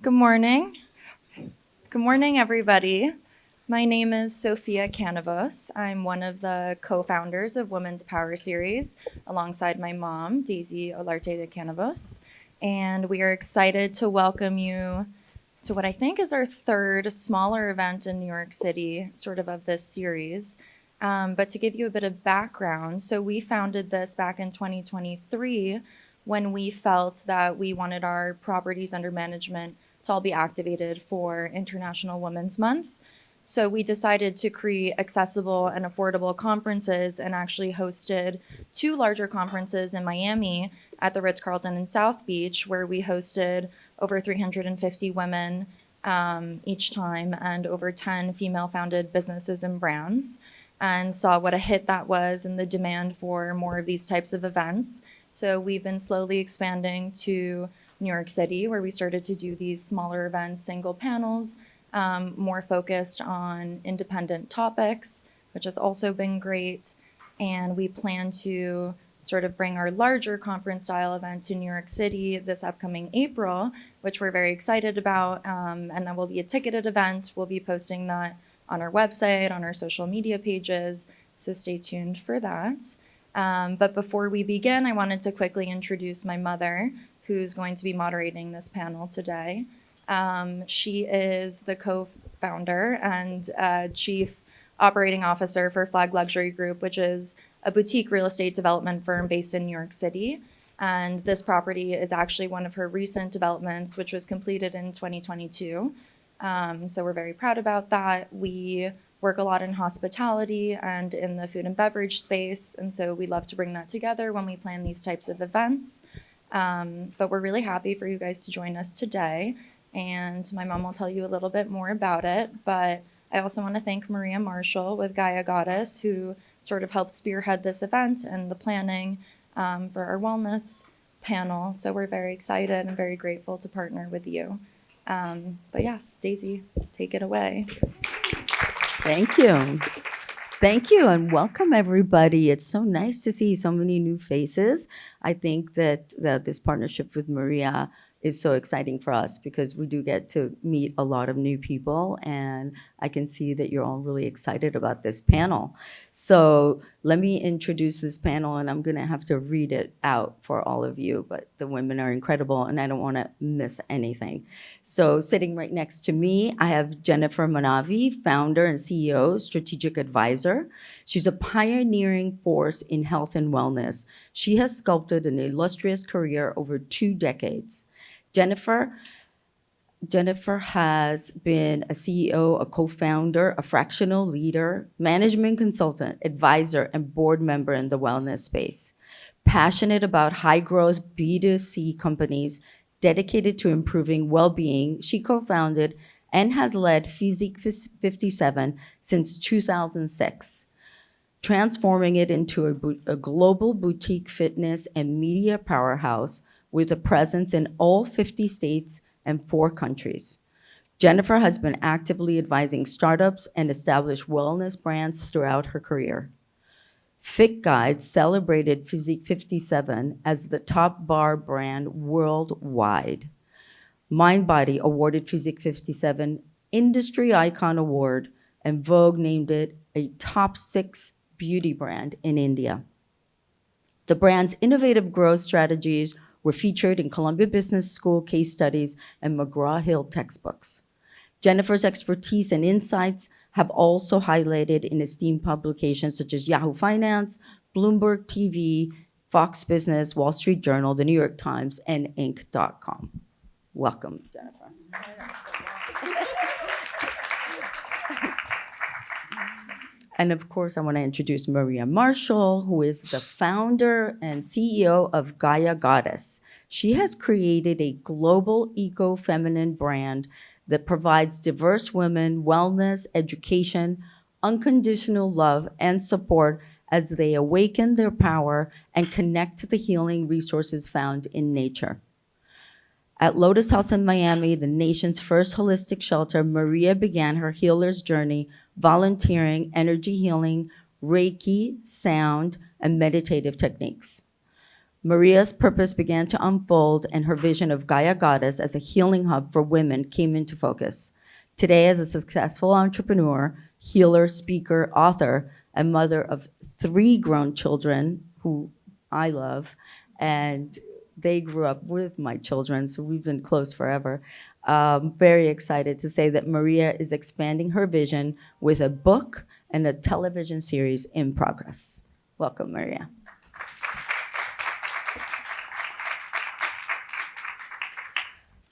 Good morning. Good morning, everybody. My name is Sarita Kanavos. I'm one of the co-founders of Women's Power Series alongside my mom, Dayssi Olarte de Kanavos. And we are excited to welcome you to what I think is our third smaller event in New York City, sort of this series. But to give you a bit of background, so we founded this back in 2023 when we felt that we wanted our properties under management to all be activated for International Women's Month. So we decided to create accessible and affordable conferences and actually hosted two larger conferences in Miami at the Ritz-Carlton in South Beach, where we hosted over 350 women each time and over 10 female-founded businesses and brands, and saw what a hit that was and the demand for more of these types of events. So we've been slowly expanding to New York City, where we started to do these smaller events, single panels, more focused on independent topics, which has also been great. And we plan to sort of bring our larger conference style event to New York City this upcoming April, which we're very excited about. And that will be a ticketed event. We'll be posting that on our website, on our social media pages. So stay tuned for that. But before we begin, I wanted to quickly introduce my mother, who's going to be moderating this panel today. She is the co-founder and chief operating officer for Flag Luxury Group, which is a boutique real estate development firm based in New York City. And this property is actually one of her recent developments, which was completed in 2022. So we're very proud about that. We work a lot in hospitality and in the food and beverage space. And so we love to bring that together when we plan these types of events. But we're really happy for you guys to join us today. And my mom will tell you a little bit more about it. But I also want to thank Maria Marshall with Gaia Goddess, who sort of helped spearhead this event and the planning for our wellness panel. So we're very excited and very grateful to partner with you. But yes, Dayssi, take it away. Thank you. Thank you and welcome everybody. It's so nice to see so many new faces. I think that this partnership with Maria is so exciting for us because we do get to meet a lot of new people, and I can see that you're all really excited about this panel. So let me introduce this panel, and I'm gonna have to read it out for all of you, but the women are incredible and I don't wanna miss anything. So sitting right next to me, I have Jennifer Maanavi, founder and CEO, strategic advisor. She's a pioneering force in health and wellness. She has sculpted an illustrious career over 2 decades. Jennifer has been a CEO, a co-founder, a fractional leader, management consultant, advisor, and board member in the wellness space. Passionate about high-growth B2C companies dedicated to improving well-being, she co-founded and has led Physique 57 since 2006, transforming it into a global boutique fitness and media powerhouse with a presence in all 50 states and 4 countries. Jennifer has been actively advising startups and established wellness brands throughout her career. Fit Guide celebrated Physique 57 as the top bar brand worldwide. Mindbody awarded Physique 57 Industry Icon Award, and Vogue named it a top 6 beauty brand in India. The brand's innovative growth strategies were featured in Columbia Business School case studies and McGraw-Hill textbooks. Jennifer's expertise and insights have also highlighted in esteemed publications such as Yahoo Finance, Bloomberg TV, Fox Business, Wall Street Journal, The New York Times, and Inc.com. Welcome, Jennifer. And of course, I want to introduce Maria Marshall, who is the founder and CEO of Gaia Goddess. She has created a global eco-feminine brand that provides diverse women wellness, education, unconditional love, and support as they awaken their power and connect to the healing resources found in nature. At Lotus House in Miami, the nation's first holistic shelter, Maria began her healer's journey volunteering energy healing, Reiki, sound, and meditative techniques. Maria's purpose began to unfold, and her vision of Gaia Goddess as a healing hub for women came into focus. Today, as a successful entrepreneur, healer, speaker, author, and mother of 3 grown children who I love, and they grew up with my children, so we've been close forever. Very excited to say that Maria is expanding her vision with a book and a television series in progress. Welcome, Maria.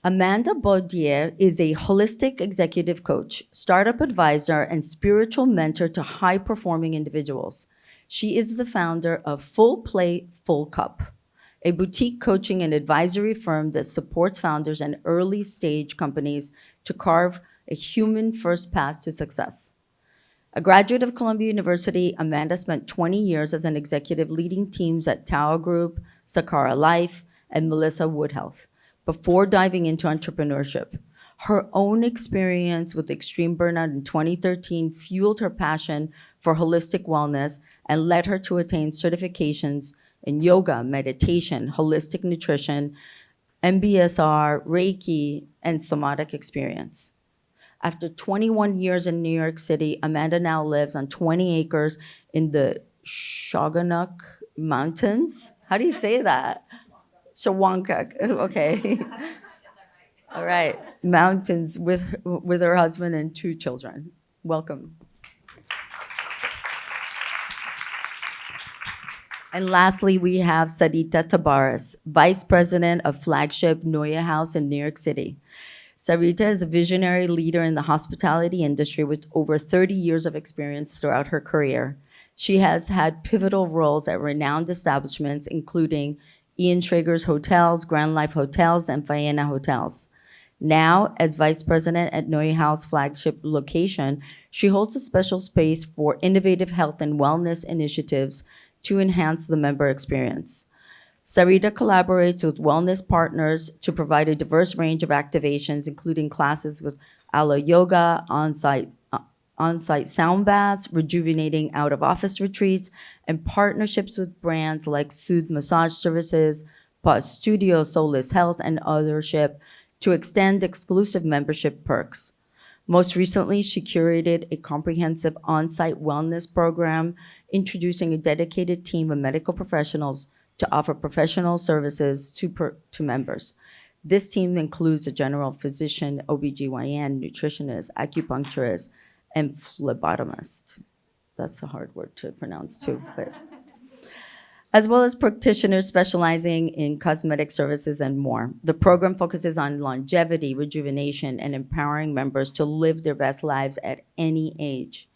Amanda Baudier is a holistic executive coach, startup advisor, and spiritual mentor to high-performing individuals. She is the founder of Full Plate, Full Cup, a boutique coaching and advisory firm that supports founders and early-stage companies to carve a human-first path to success. A graduate of Columbia University, Amanda spent 20 years as an executive leading teams at Tower Group, Sakara Life, and Melissa Wood Health before diving into entrepreneurship. Her own experience with extreme burnout in 2013 fueled her passion for holistic wellness and led her to attain certifications in yoga, meditation, holistic nutrition, MBSR, Reiki, and somatic experience. After 21 years in New York City, Amanda now lives on 20 acres in the Shoganuck Mountains. How do you say that? Shawanka. Okay. All right. Mountains with her husband and 2 children. Welcome. And lastly, we have Sarita Tabarez, Vice President of Flagship Noya House in New York City. Sarita is a visionary leader in the hospitality industry with over 30 years of experience throughout her career. She has had pivotal roles at renowned establishments, including Ian Traeger's Hotels, Grand Life Hotels, and Faena Hotels. Now, as Vice President at Noya House flagship location, she holds a special space for innovative health and wellness initiatives to enhance the member experience. Sarita collaborates with wellness partners to provide a diverse range of activations, including classes with aloe yoga, on-site sound baths, rejuvenating out-of-office retreats, and partnerships with brands like Soothe Massage Services, Pause Studio, Soulless Health, and Othership to extend exclusive membership perks. Most recently, she curated a comprehensive on-site wellness program, introducing a dedicated team of medical professionals to offer professional services to members. This team includes a general physician, OBGYN, nutritionist, acupuncturist, and phlebotomist. That's a hard word to pronounce too, but as well as practitioners specializing in cosmetic services and more. The program focuses on longevity, rejuvenation, and empowering members to live their best lives at any age.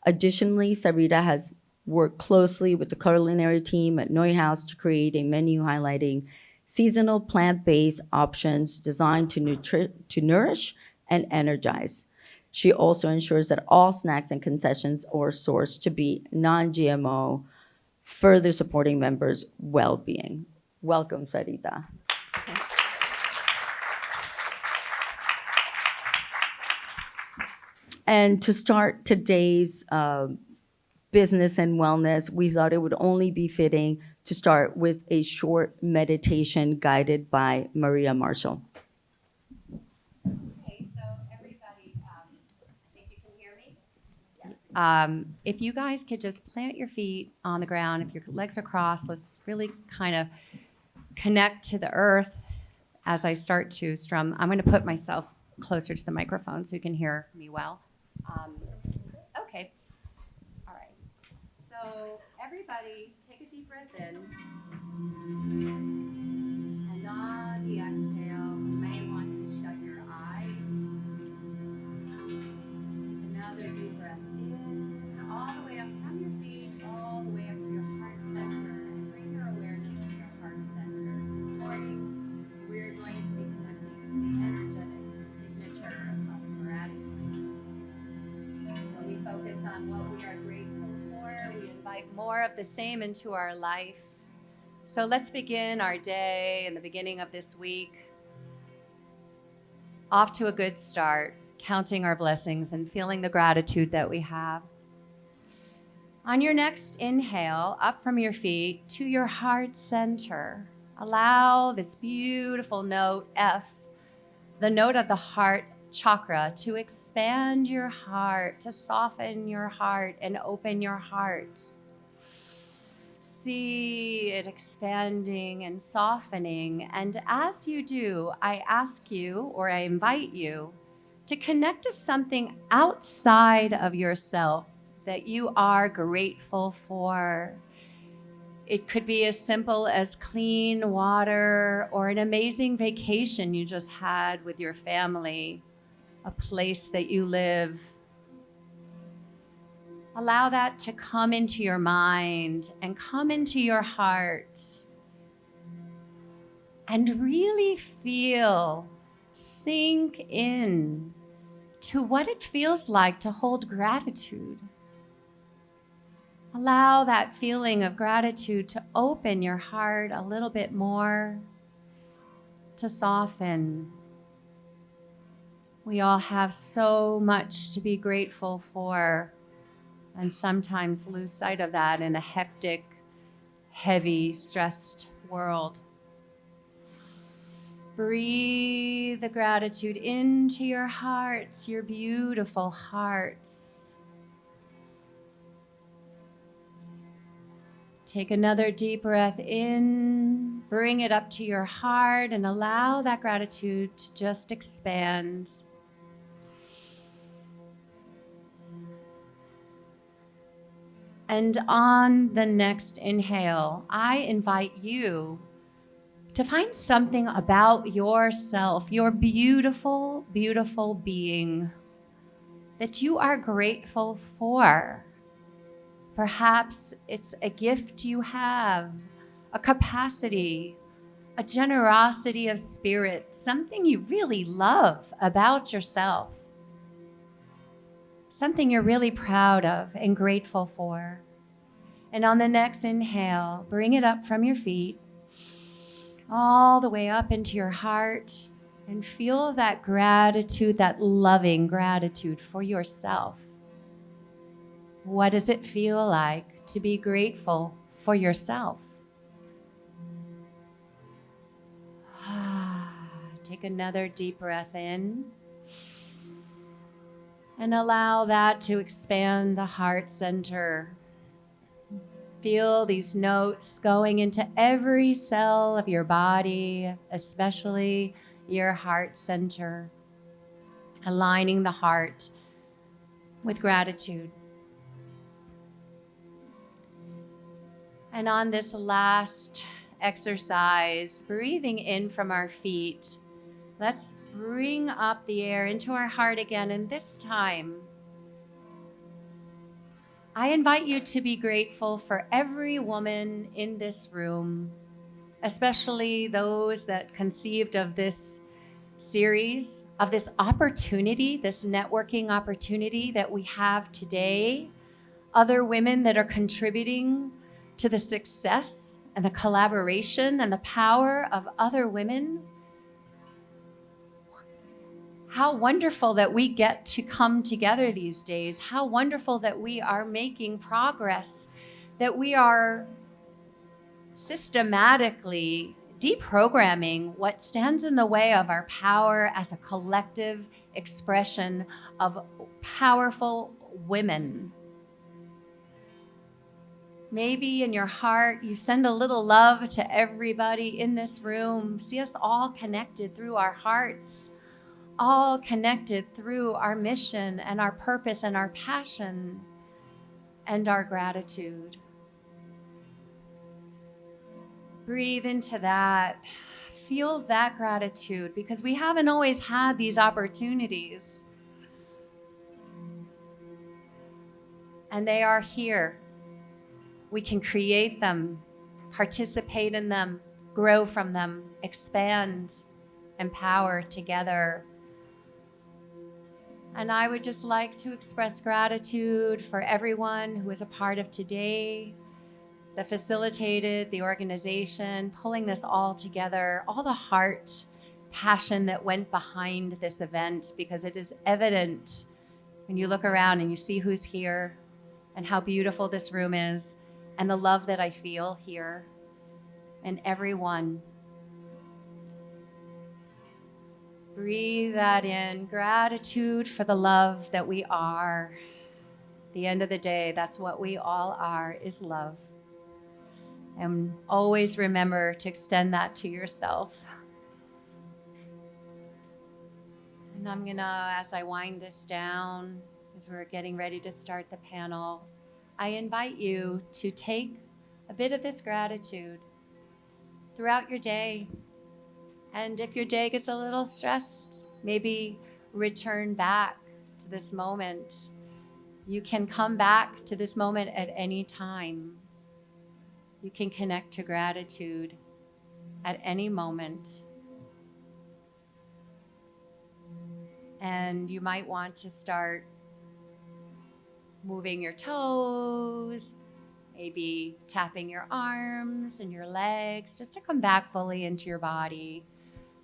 Additionally, Sarita has worked closely with the culinary team at Noy House to create a menu highlighting seasonal plant-based options designed to nourish and energize. She also ensures that all snacks and concessions are sourced to be non-GMO, further supporting members' well-being. Welcome, Sarita. And to start today's business and wellness, we thought it would only be fitting to start with a short meditation guided by Maria Marshall. Okay, so everybody, I think you can hear me? Yes. If you guys could just plant your feet on the ground, if your legs are crossed, let's really kind of connect to the earth as I start to strum. I'm going to put myself closer to the microphone so you can hear me well. Okay. All right. So everybody, take a deep breath in. And on the exhale, you may want to shut your eyes. Another deep breath in, and all the way up from your feet, all the way up to your heart center, and bring your awareness to your heart center. This morning, we're going to be connecting to the energetic signature of gratitude. When we focus on what we are grateful for, we invite more of the same into our life. So let's begin our day and the beginning of this week off to a good start, counting our blessings and feeling the gratitude that we have. On your next inhale, up from your feet to your heart center. Allow this beautiful note, F, the note of the heart chakra, to expand your heart, to soften your heart and open your heart. See it expanding and softening. And as you do, I ask you, or I invite you, to connect to something outside of yourself that you are grateful for. It could be as simple as clean water or an amazing vacation you just had with your family, a place that you live. Allow that to come into your mind and come into your heart. And really feel, sink in to what it feels like to hold gratitude. Allow that feeling of gratitude to open your heart a little bit more, to soften. We all have so much to be grateful for, and sometimes lose sight of that in a hectic, heavy, stressed world. Breathe the gratitude into your hearts, your beautiful hearts. Take another deep breath in, bring it up to your heart, and allow that gratitude to just expand. And on the next inhale, I invite you to find something about yourself, your beautiful, beautiful being, that you are grateful for. Perhaps it's a gift you have, a capacity, a generosity of spirit, something you really love about yourself, something you're really proud of and grateful for. And on the next inhale, bring it up from your feet, all the way up into your heart, and feel that gratitude, that loving gratitude for yourself. What does it feel like to be grateful for yourself? Take another deep breath in and allow that to expand the heart center. Feel these notes going into every cell of your body, especially your heart center, aligning the heart with gratitude. And on this last exercise, breathing in from our feet, let's bring up the air into our heart again. And this time, I invite you to be grateful for every woman in this room, especially those that conceived of this series, of this opportunity, this networking opportunity that we have today, other women that are contributing to the success and the collaboration and the power of other women. How wonderful that we get to come together these days. How wonderful that we are making progress, that we are systematically deprogramming what stands in the way of our power as a collective expression of powerful women. Maybe in your heart, you send a little love to everybody in this room. See us all connected through our hearts, all connected through our mission and our purpose and our passion and our gratitude. Breathe into that. Feel that gratitude, because we haven't always had these opportunities. And they are here. We can create them, participate in them, grow from them, expand, empower together. And I would just like to express gratitude for everyone who was a part of today, that facilitated the organization, pulling this all together, all the heart, passion that went behind this event, because it is evident when you look around and you see who's here, and how beautiful this room is and the love that I feel here and everyone. Breathe that in, gratitude for the love that we are. At the end of the day, that's what we all are, is love. And always remember to extend that to yourself. And I'm gonna, as I wind this down, as we're getting ready to start the panel, I invite you to take a bit of this gratitude throughout your day. And if your day gets a little stressed, maybe return back to this moment. You can come back to this moment at any time. You can connect to gratitude at any moment. And you might want to start moving your toes, maybe tapping your arms and your legs, just to come back fully into your body.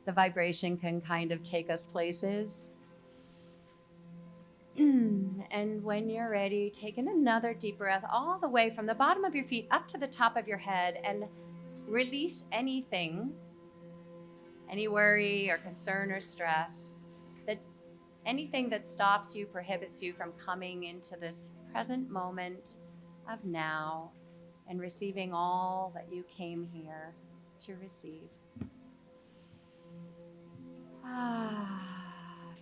The vibration can kind of take us places. And when you're ready, take in another deep breath all the way from the bottom of your feet up to the top of your head, and release anything, any worry or concern or stress, anything that stops you, prohibits you from coming into this present moment of now and receiving all that you came here to receive.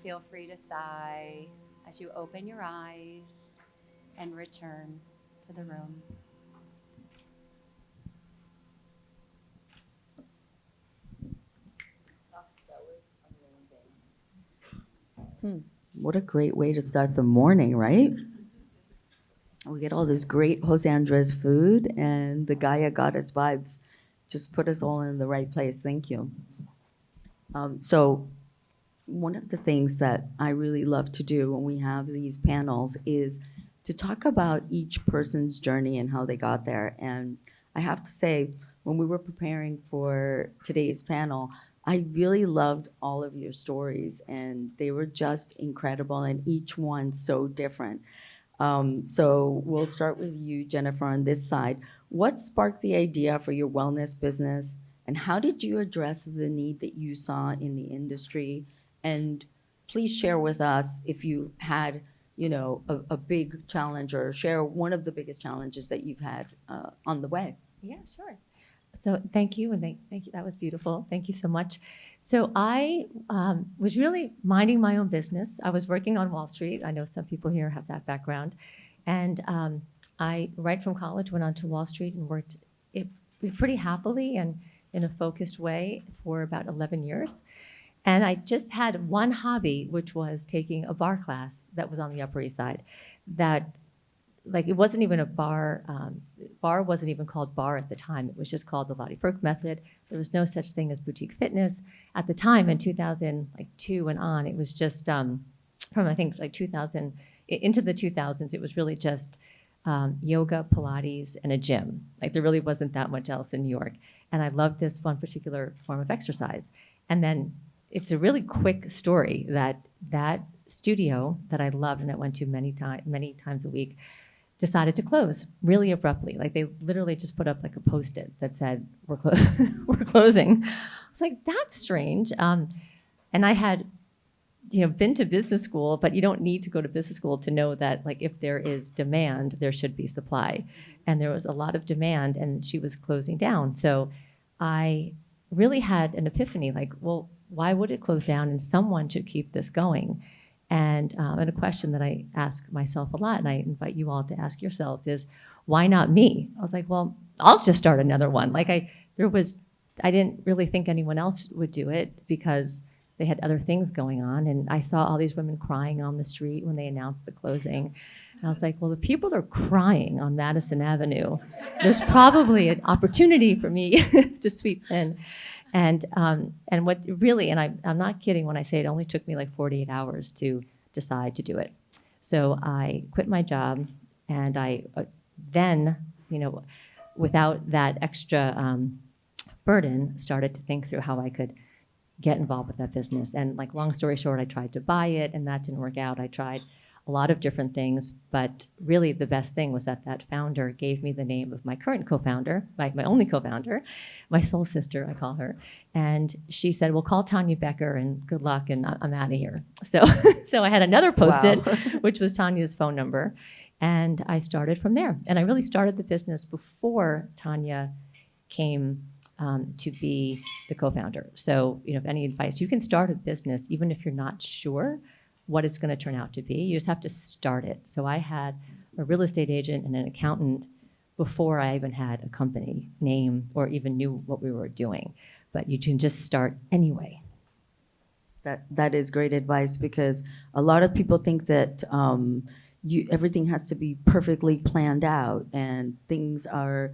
Feel free to sigh as you open your eyes and return to the room. What a great way to start the morning, right? We get all this great Jose Andres food and the Gaia Goddess vibes. Just put us all in the right place. Thank you. So one of the things that I really love to do when we have these panels is to talk about each person's journey and how they got there. And I have to say, when we were preparing for today's panel, I really loved all of your stories, and they were just incredible, and each one so different. So we'll start with you, Jennifer, on this side. What sparked the idea for your wellness business, and how did you address the need that you saw in the industry? And please share with us if you had, a big challenge, or share one of the biggest challenges that you've had on the way. Yeah, sure. So thank you, and thank you. That was beautiful. Thank you so much. So I was really minding my own business. I was working on Wall Street. I know some people here have that background. And I, right from college, went on to Wall Street and worked it pretty happily and in a focused way for about 11 years. And I just had one hobby, which was taking a bar class that was on the Upper East Side. That, like, it wasn't even a bar. Bar wasn't even called bar at the time. It was just called the Lottie Burke method. There was no such thing as boutique fitness at the time. In 2002 and on, it was just from, I think, like 2000 into the 2000s. It was really just yoga, Pilates, and a gym. Like, there really wasn't that much else in New York. And I loved this one particular form of exercise. And then it's a really quick story that studio that I loved and I went to many times a week decided to close really abruptly. Like, they literally just put up like a Post-it that said, we're closing. I was like, that's strange. And I had, been to business school, but you don't need to go to business school to know that, like, if there is demand, there should be supply. And there was a lot of demand, and she was closing down. So I really had an epiphany, like, well, why would it close down? And someone should keep this going. And a question that I ask myself a lot, and I invite you all to ask yourselves, is why not me? I was like, well, I'll just start another one. Like, I didn't really think anyone else would do it because they had other things going on. And I saw all these women crying on the street when they announced the closing. And I was like, well, if people are crying on Madison Avenue, there's probably an opportunity for me to sweep in. And what really, and I'm not kidding when I say it only took me like 48 hours to decide to do it. So I quit my job, and I then, without that extra burden, started to think through how I could get involved with that business. And, like, long story short, I tried to buy it, and that didn't work out. I tried a lot of different things, but really the best thing was that that founder gave me the name of my current co-founder, like my only co-founder, my soul sister, I call her. And she said, well, call Tanya Becker and good luck, and I'm out of here. So, so I had another post-it, Wow. which was Tanya's phone number. And I started from there. And I really started the business before Tanya came to be the co-founder. So, if any advice, you can start a business even if you're not sure what it's going to turn out to be. You just have to start it. So I had a real estate agent and an accountant before I even had a company name or even knew what we were doing. But you can just start anyway. That is great advice, because a lot of people think that everything has to be perfectly planned out and things are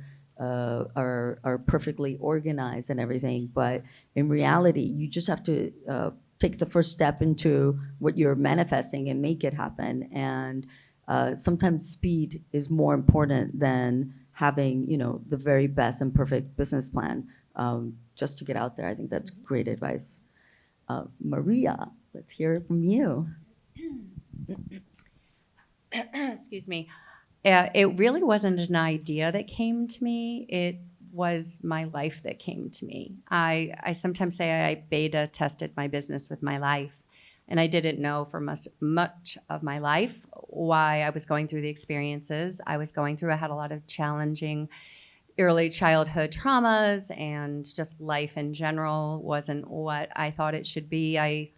perfectly organized and everything. But in reality, you just have to take the first step into what you're manifesting and make it happen. And sometimes speed is more important than having, the very best and perfect business plan just to get out there. I think that's great advice. Maria, let's hear it from you. Excuse me. It really wasn't an idea that came to me. It was my life that came to me. I sometimes say I beta tested my business with my life. And I didn't know for much of my life why I was going through the experiences I was going through. I had a lot of challenging early childhood traumas, and just life in general wasn't what I thought it should be. I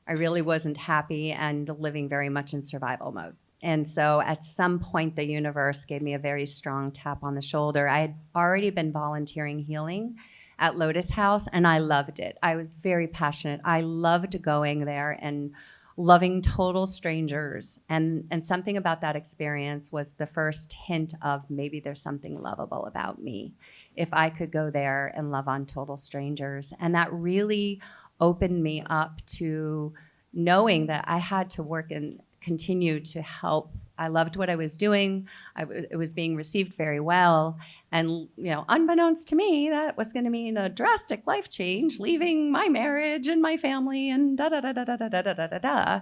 really wasn't happy and living very much in survival mode. And so at some point, the universe gave me a very strong tap on the shoulder. I had already been volunteering healing at Lotus House, and I loved it. I was very passionate. I loved going there and loving total strangers. And something about that experience was the first hint of maybe there's something lovable about me if I could go there and love on total strangers. And that really opened me up to knowing that I had to work and continue to help. I loved what I was doing. It was being received very well. And, unbeknownst to me, that was going to mean a drastic life change, leaving my marriage and my family and da-da-da-da-da-da-da-da-da.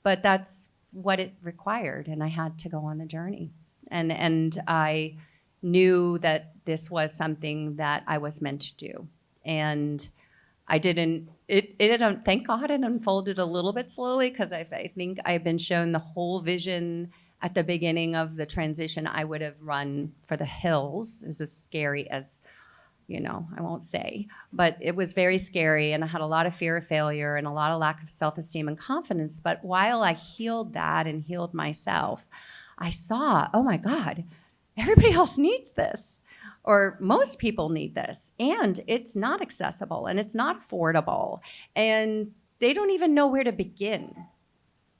But that's what it required, and I had to go on the journey. And I knew that this was something that I was meant to do. And I didn't, thank God it unfolded a little bit slowly, because I think I've been shown the whole vision at the beginning of the transition. I would have run for the hills. It was as scary as, I won't say, but it was very scary. And I had a lot of fear of failure and a lot of lack of self-esteem and confidence. But while I healed that and healed myself, I saw, oh my God, everybody else needs this. Or most people need this, and it's not accessible, and it's not affordable, and they don't even know where to begin.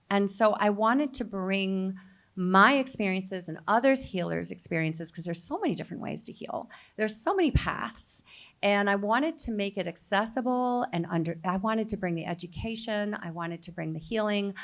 And so I wanted to bring my experiences and others' healers' experiences, because there's so many different ways to heal. There's so many paths, and I wanted to make it accessible, and I wanted to bring the education, I wanted to bring the healing.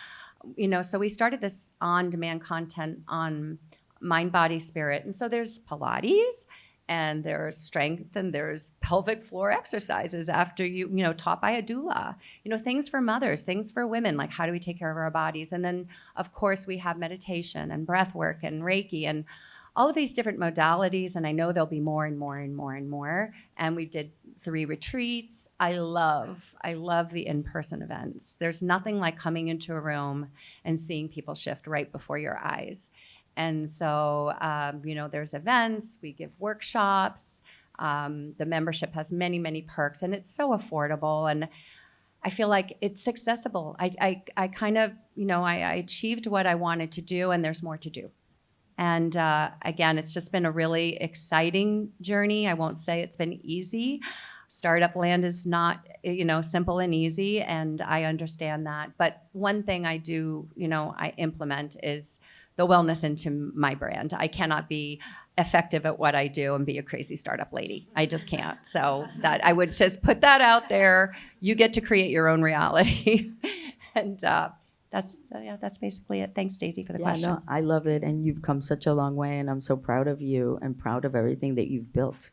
So we started this on-demand content on mind, body, spirit. And so there's Pilates, and there's strength, and there's pelvic floor exercises after taught by a doula, things for mothers, things for women, like how do we take care of our bodies? And then, of course, we have meditation and breath work and Reiki and all of these different modalities. And I know there'll be more and more and more and more. And we did 3 retreats. I love the in-person events. There's nothing like coming into a room and seeing people shift right before your eyes. And so, there's events, we give workshops, the membership has many, many perks, and it's so affordable. And I feel like it's accessible. I kind of, I achieved what I wanted to do, and there's more to do. And again, it's just been a really exciting journey. I won't say it's been easy. Startup land is not, simple and easy, and I understand that. But one thing I do, I implement is the wellness into my brand. I cannot be effective at what I do and be a crazy startup lady. I just can't. So that I would just put that out there. You get to create your own reality. And that's basically it. Thanks, Daisy, for the question. No, I love it. And you've come such a long way, and I'm so proud of you and proud of everything that you've built.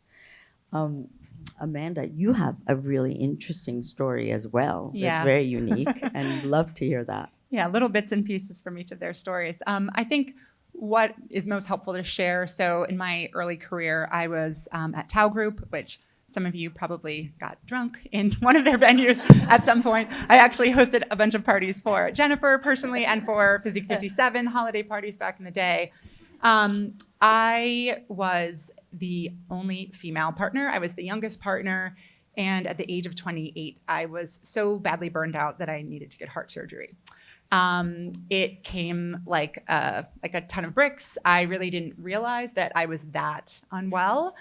Amanda, you have a really interesting story as well. Yeah. It's very unique, and love to hear that. Yeah, little bits and pieces from each of their stories. I think what is most helpful to share. So in my early career, I was at Tao Group, which some of you probably got drunk in one of their venues at some point. I actually hosted a bunch of parties for Jennifer personally and for Physique 57 holiday parties back in the day. I was the only female partner. I was the youngest partner. And at the age of 28, I was so badly burned out that I needed to get heart surgery. It came like a ton of bricks. I really didn't realize that I was that unwell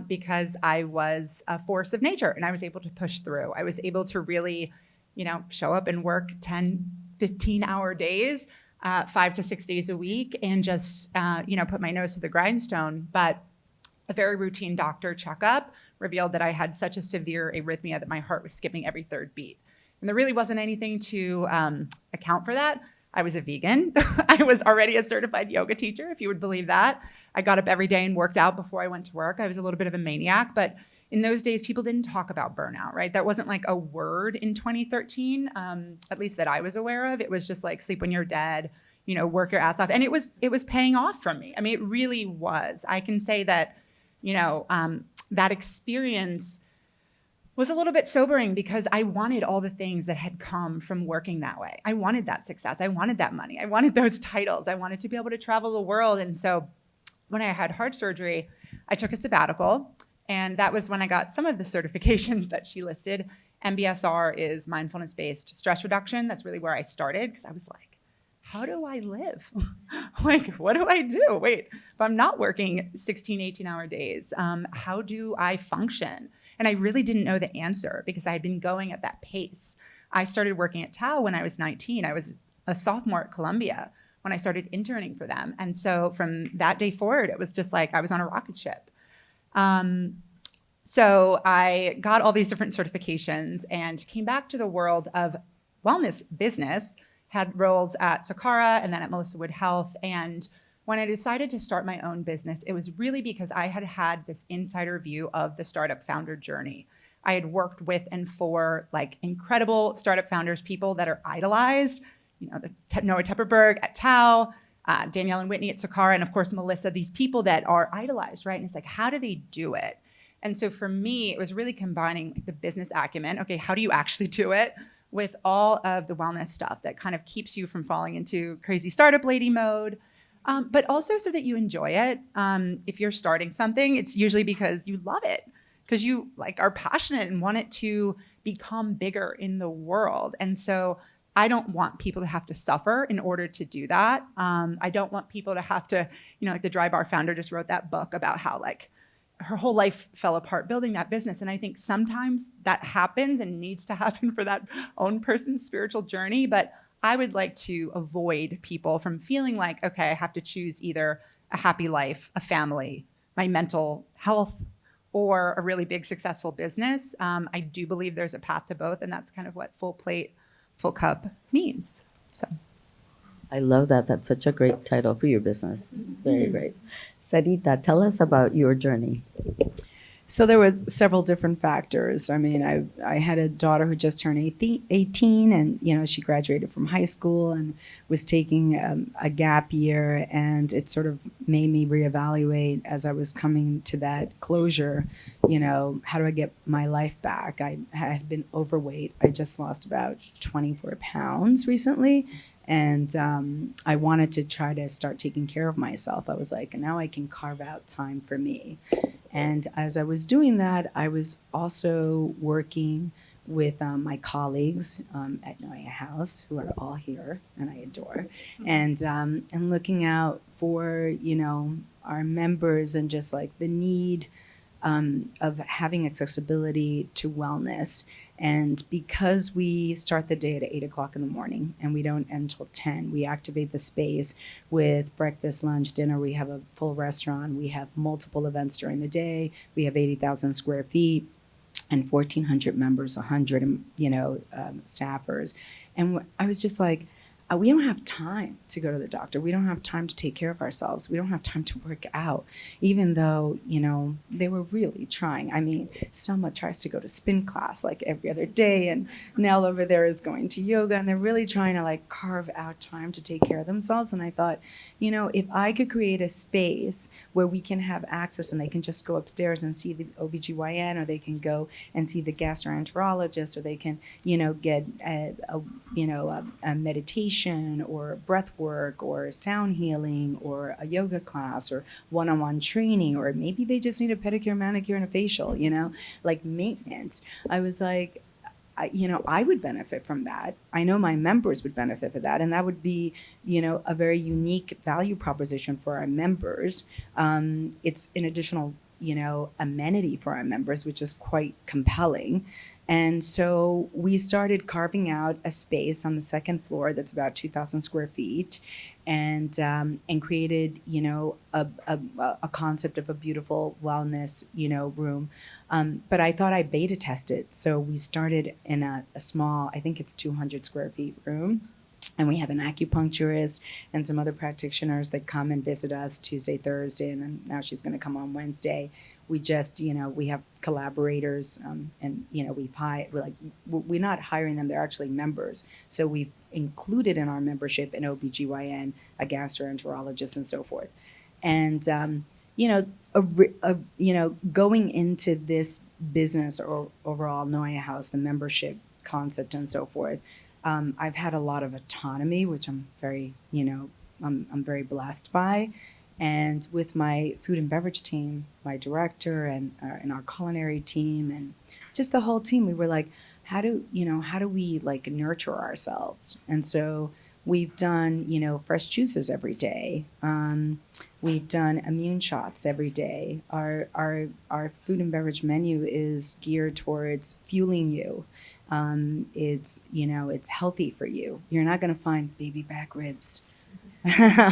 because I was a force of nature and I was able to push through. I was able to really, show up and work 10, 15-hour days, 5 to 6 days a week and just, put my nose to the grindstone. But a very routine doctor checkup revealed that I had such a severe arrhythmia that my heart was skipping every third beat. And there really wasn't anything to account for that. I was a vegan. I was already a certified yoga teacher, if you would believe that. I got up every day and worked out before I went to work. I was a little bit of a maniac, but in those days, people didn't talk about burnout, right? That wasn't like a word in 2013, at least that I was aware of. It was just like sleep when you're dead, work your ass off. And it was paying off for me. I mean, it really was. I can say that, that experience was a little bit sobering because I wanted all the things that had come from working that way. I wanted that success. I wanted that money. I wanted those titles. I wanted to be able to travel the world. And so when I had heart surgery, I took a sabbatical. And that was when I got some of the certifications that she listed. MBSR is mindfulness-based stress reduction. That's really where I started because I was like, how do I live? Like, what do I do? Wait, if I'm not working 16, 18-hour days, how do I function? And I really didn't know the answer because I had been going at that pace. I started working at Tao when I was 19. I was a sophomore at Columbia when I started interning for them. And so from that day forward, it was just like I was on a rocket ship. So I got all these different certifications and came back to the world of wellness business, had roles at Sakara and then at Melissa Wood Health. And when I decided to start my own business, it was really because I had had this insider view of the startup founder journey. I had worked with and for like incredible startup founders, people that are idolized, Noah Tepperberg at Tao, Danielle and Whitney at Sakara, and of course, Melissa, these people that are idolized, right? And it's like, how do they do it? And so for me, it was really combining the business acumen. Okay, how do you actually do it? With all of the wellness stuff that kind of keeps you from falling into crazy startup lady mode. But also so that you enjoy it. If you're starting something, it's usually because you love it, because you are passionate and want it to become bigger in the world. And so I don't want people to have to suffer in order to do that. I don't want people to have to, like the Dry Bar founder just wrote that book about how her whole life fell apart building that business. And I think sometimes that happens and needs to happen for that own person's spiritual journey. But I would like to avoid people from feeling like, okay, I have to choose either a happy life, a family, my mental health, or a really big successful business. I do believe there's a path to both, and that's kind of what full plate, full cup means. So, I love that. That's such a great title for your business. Very great. Sarita, tell us about your journey. So there was several different factors. I mean, I had a daughter who just turned 18 and, she graduated from high school and was taking a gap year, and it sort of made me reevaluate as I was coming to that closure, how do I get my life back? I had been overweight. I just lost about 24 pounds recently. And I wanted to try to start taking care of myself. I was like, now I can carve out time for me. And as I was doing that, I was also working with my colleagues at Noya House, who are all here and I adore, and looking out for, our members and just like the need of having accessibility to wellness. And because we start the day at 8 o'clock in the morning and we don't end until 10, we activate the space with breakfast, lunch, dinner. We have a full restaurant. We have multiple events during the day. We have 80,000 square feet and 1,400 members, 100, staffers. And I was just like, we don't have time to go to the doctor. We don't have time to take care of ourselves. We don't have time to work out, even though, they were really trying. I mean, Selma tries to go to spin class like every other day, and Nell over there is going to yoga, and they're really trying to like carve out time to take care of themselves. And I thought, if I could create a space where we can have access and they can just go upstairs and see the OBGYN, or they can go and see the gastroenterologist, or they can, get a meditation or breath work or sound healing or a yoga class or one-on-one training, or maybe they just need a pedicure, manicure, and a facial, like maintenance. I was like, I would benefit from that. I know my members would benefit from that. And that would be, a very unique value proposition for our members. It's an additional, amenity for our members, which is quite compelling. And so we started carving out a space on the second floor that's about 2,000 square feet, and created, a concept of a beautiful wellness, room. But I thought I'd beta test it. So we started in a small, I think it's 200 square feet room. And we have an acupuncturist and some other practitioners that come and visit us Tuesday, Thursday, and then now she's going to come on Wednesday. We just, we have collaborators, and we're not hiring them; they're actually members. So we've included in our membership an OBGYN, a gastroenterologist, and so forth. And going into this business or overall Noya House, the membership concept and so forth. I've had a lot of autonomy, which I'm very, I'm very blessed by. And with my food and beverage team, my director and our culinary team and just the whole team, we were like, how do we like nurture ourselves? And so we've done, fresh juices every day. We've done immune shots every day. Our food and beverage menu is geared towards fueling you. It's healthy for you. You're not going to find baby back ribs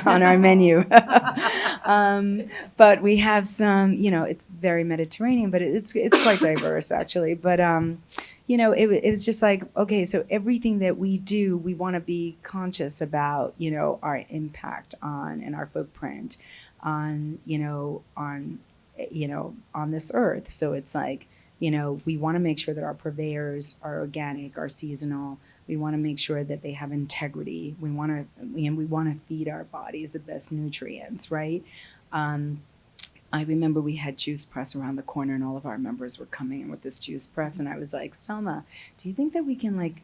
on our menu. But we have some, it's very Mediterranean, but it's quite diverse actually. But, it was just like, okay, so everything that we do, we want to be conscious about, our impact on and our footprint on this earth. So it's like, we want to make sure that our purveyors are organic, are seasonal. We want to make sure that they have integrity. We want to feed our bodies the best nutrients, right? I remember we had juice press around the corner, and all of our members were coming in with this juice press, and I was like, Selma, do you think that we can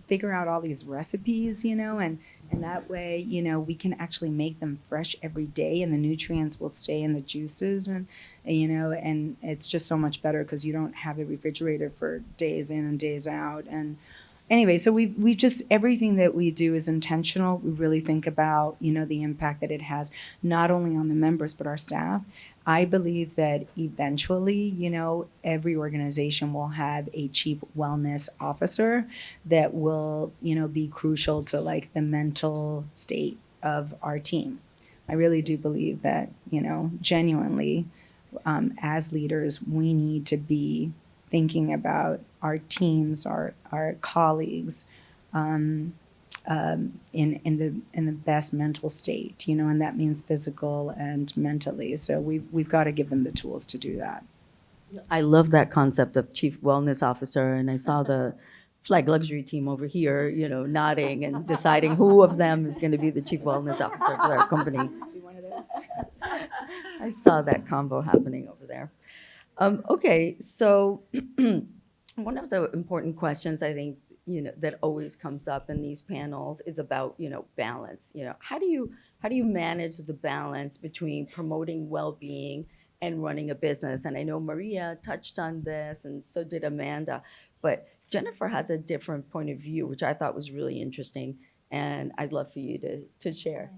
figure out all these recipes, and that way, we can actually make them fresh every day, and the nutrients will stay in the juices, and it's just so much better because you don't have it refrigerated for days in and days out. And anyway, so we just, everything that we do is intentional. We really think about, the impact that it has not only on the members but our staff. I believe that eventually, every organization will have a chief wellness officer that will, be crucial to like the mental state of our team. I really do believe that, genuinely, as leaders, we need to be thinking about our teams, our colleagues, in the best mental state, and that means physical and mentally. So we've got to give them the tools to do that. I love that concept of chief wellness officer, and I saw the Flag Luxury team over here, nodding and deciding who of them is going to be the chief wellness officer for our company. Be one of those. I saw that combo happening over there. Okay, so one of the important questions I think that always comes up in these panels is about balance. How do you manage the balance between promoting well-being and running a business? And I know Maria touched on this, and so did Amanda, but Jennifer has a different point of view, which I thought was really interesting, and I'd love for you to share.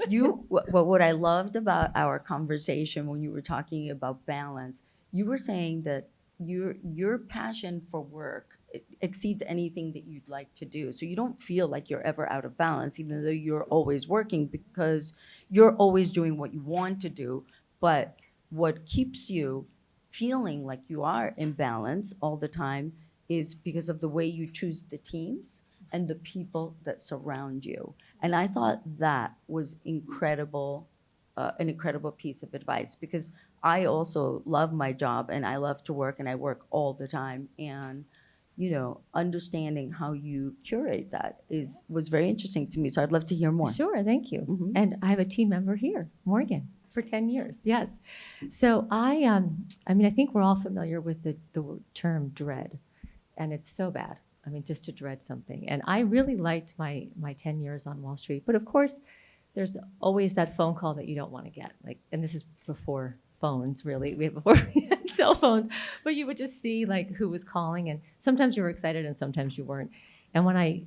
What I loved about our conversation when you were talking about balance, you were saying that your passion for work exceeds anything that you'd like to do. So you don't feel like you're ever out of balance, even though you're always working, because you're always doing what you want to do. But what keeps you feeling like you are in balance all the time is because of the way you choose the teams and the people that surround you. And I thought that was incredible, an incredible piece of advice, because I also love my job and I love to work and I work all the time. And understanding how you curate that was very interesting to me. So I'd love to hear more. Sure, thank you. Mhm. And I have a team member here, Morgan, for 10 years. Yes. So I think we're all familiar with the term dread, and it's so bad. I mean, just to dread something. And I really liked my 10 years on Wall Street. But of course, there's always that phone call that you don't want to get. And this is before phones, really. Before we had cell phones. But you would just see who was calling, and sometimes you were excited and sometimes you weren't. And when I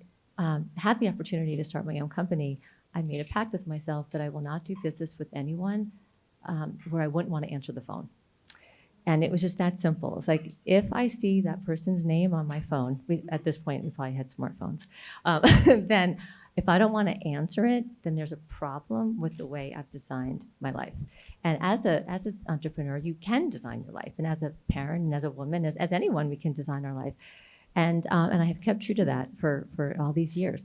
had the opportunity to start my own company, I made a pact with myself that I will not do business with anyone where I wouldn't want to answer the phone. And it was just that simple. It's like, if I see that person's name on my phone, at this point, we probably had smartphones, then if I don't want to answer it, then there's a problem with the way I've designed my life. And as an entrepreneur, you can design your life. And as a parent and as a woman, as anyone, we can design our life. And I have kept true to that for all these years.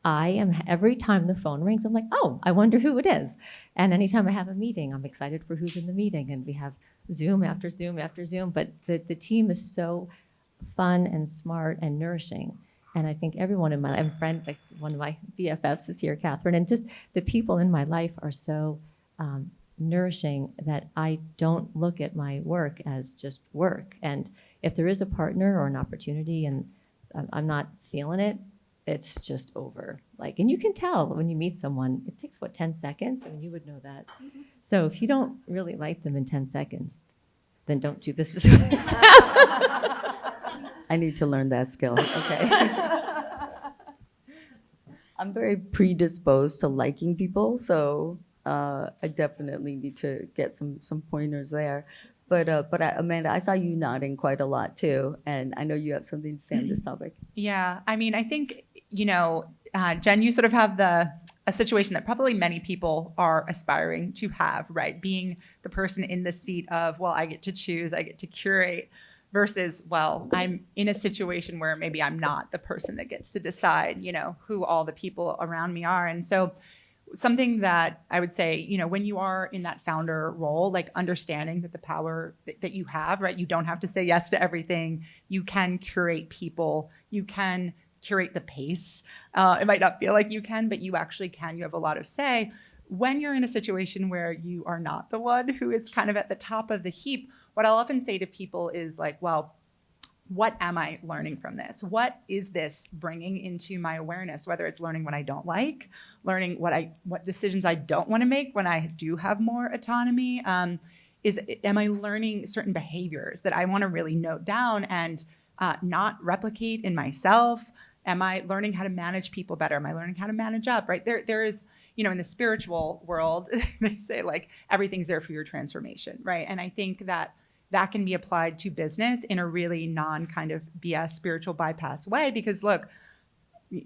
Every time the phone rings, I'm like, oh, I wonder who it is. And anytime I have a meeting, I'm excited for who's in the meeting. And we have Zoom after Zoom after Zoom. But the team is so fun and smart and nourishing. And I think everyone in my life, one of my BFFs is here, Catherine, and just the people in my life are so nourishing that I don't look at my work as just work. And if there is a partner or an opportunity and I'm not feeling it, it's just over. And you can tell when you meet someone, it takes 10 seconds? I mean, you would know that. Mm-hmm. So if you don't really like them in 10 seconds, then don't do business with them. I need to learn that skill. Okay. I'm very predisposed to liking people, so I definitely need to get some pointers there. But Amanda, I saw you nodding quite a lot too, and I know you have something to say on this topic. Yeah, I mean, I think Jen, you sort of have a situation that probably many people are aspiring to have, right? Being the person in the seat of, well, I get to choose, I get to curate, versus, well, I'm in a situation where maybe I'm not the person that gets to decide, who all the people around me are. And so something that I would say, when you are in that founder role, understanding that the power that you have, right? You don't have to say yes to everything. You can curate people. You can curate the pace. It might not feel like you can, but you actually can. You have a lot of say. When you're in a situation where you are not the one who is kind of at the top of the heap, what I'll often say to people is well, what am I learning from this? What is this bringing into my awareness? Whether it's learning what I don't like, learning what decisions I don't want to make when I do have more autonomy. Am I learning certain behaviors that I want to really note down and not replicate in myself? Am I learning how to manage people better? Am I learning how to manage up? Right there is, in the spiritual world, they say everything's there for your transformation, right? And I think that can be applied to business in a really non kind of BS spiritual bypass way, because look,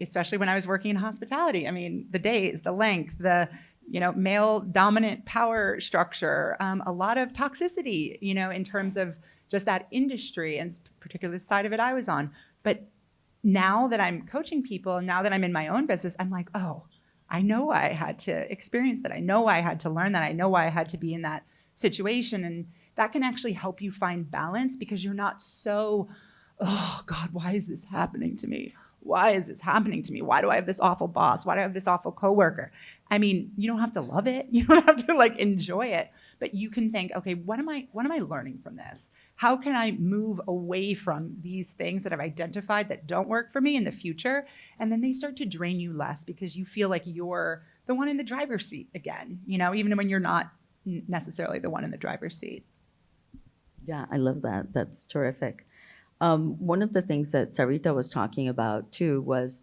especially when I was working in hospitality, I mean, the days, the length, the male dominant power structure, a lot of toxicity, in terms of just that industry and particularly the side of it I was on. But now that I'm coaching people, now that I'm in my own business, I'm like, oh, I know why I had to experience that. I know why I had to learn that. I know why I had to be in that situation. And that can actually help you find balance, because you're not so, oh God, why is this happening to me? Why is this happening to me? Why do I have this awful boss? Why do I have this awful coworker? I mean, you don't have to love it. You don't have to enjoy it, but you can think, okay, what am I learning from this? How can I move away from these things that I've identified that don't work for me in the future? And then they start to drain you less, because you feel like you're the one in the driver's seat again, even when you're not necessarily the one in the driver's seat. Yeah, I love that. That's terrific. One of the things that Sarita was talking about too was,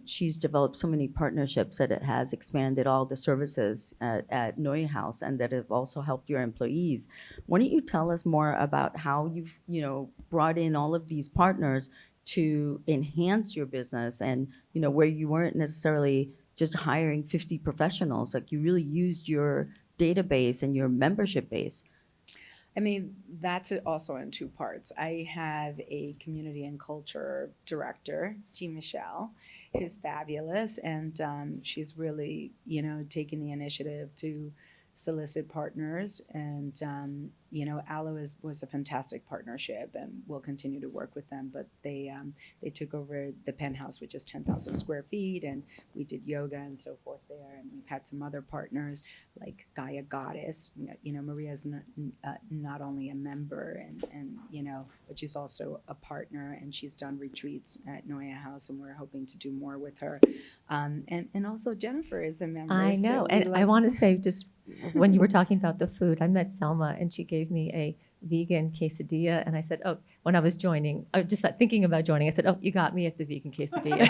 she's developed so many partnerships that it has expanded all the services at Neue House, and that have also helped your employees. Why don't you tell us more about how you've, brought in all of these partners to enhance your business, and, where you weren't necessarily just hiring 50 professionals, you really used your database and your membership base. I mean, that's also in two parts. I have a community and culture director, Jean Michelle, who's fabulous, and she's really, taken the initiative to solicit partners. And Aloe was a fantastic partnership, and we'll continue to work with them. But they took over the penthouse, which is 10,000 square feet, and we did yoga and so forth there. And we've had some other partners like Gaia Goddess. Maria's not only a member and but she's also a partner, and she's done retreats at Noya House, and we're hoping to do more with her. And also Jennifer is a member. I know. And I want to say, just when you were talking about the food, I met Selma and she gave me a vegan quesadilla. And I said, oh, when I was joining, just thinking about joining, I said, oh, you got me at the vegan quesadilla.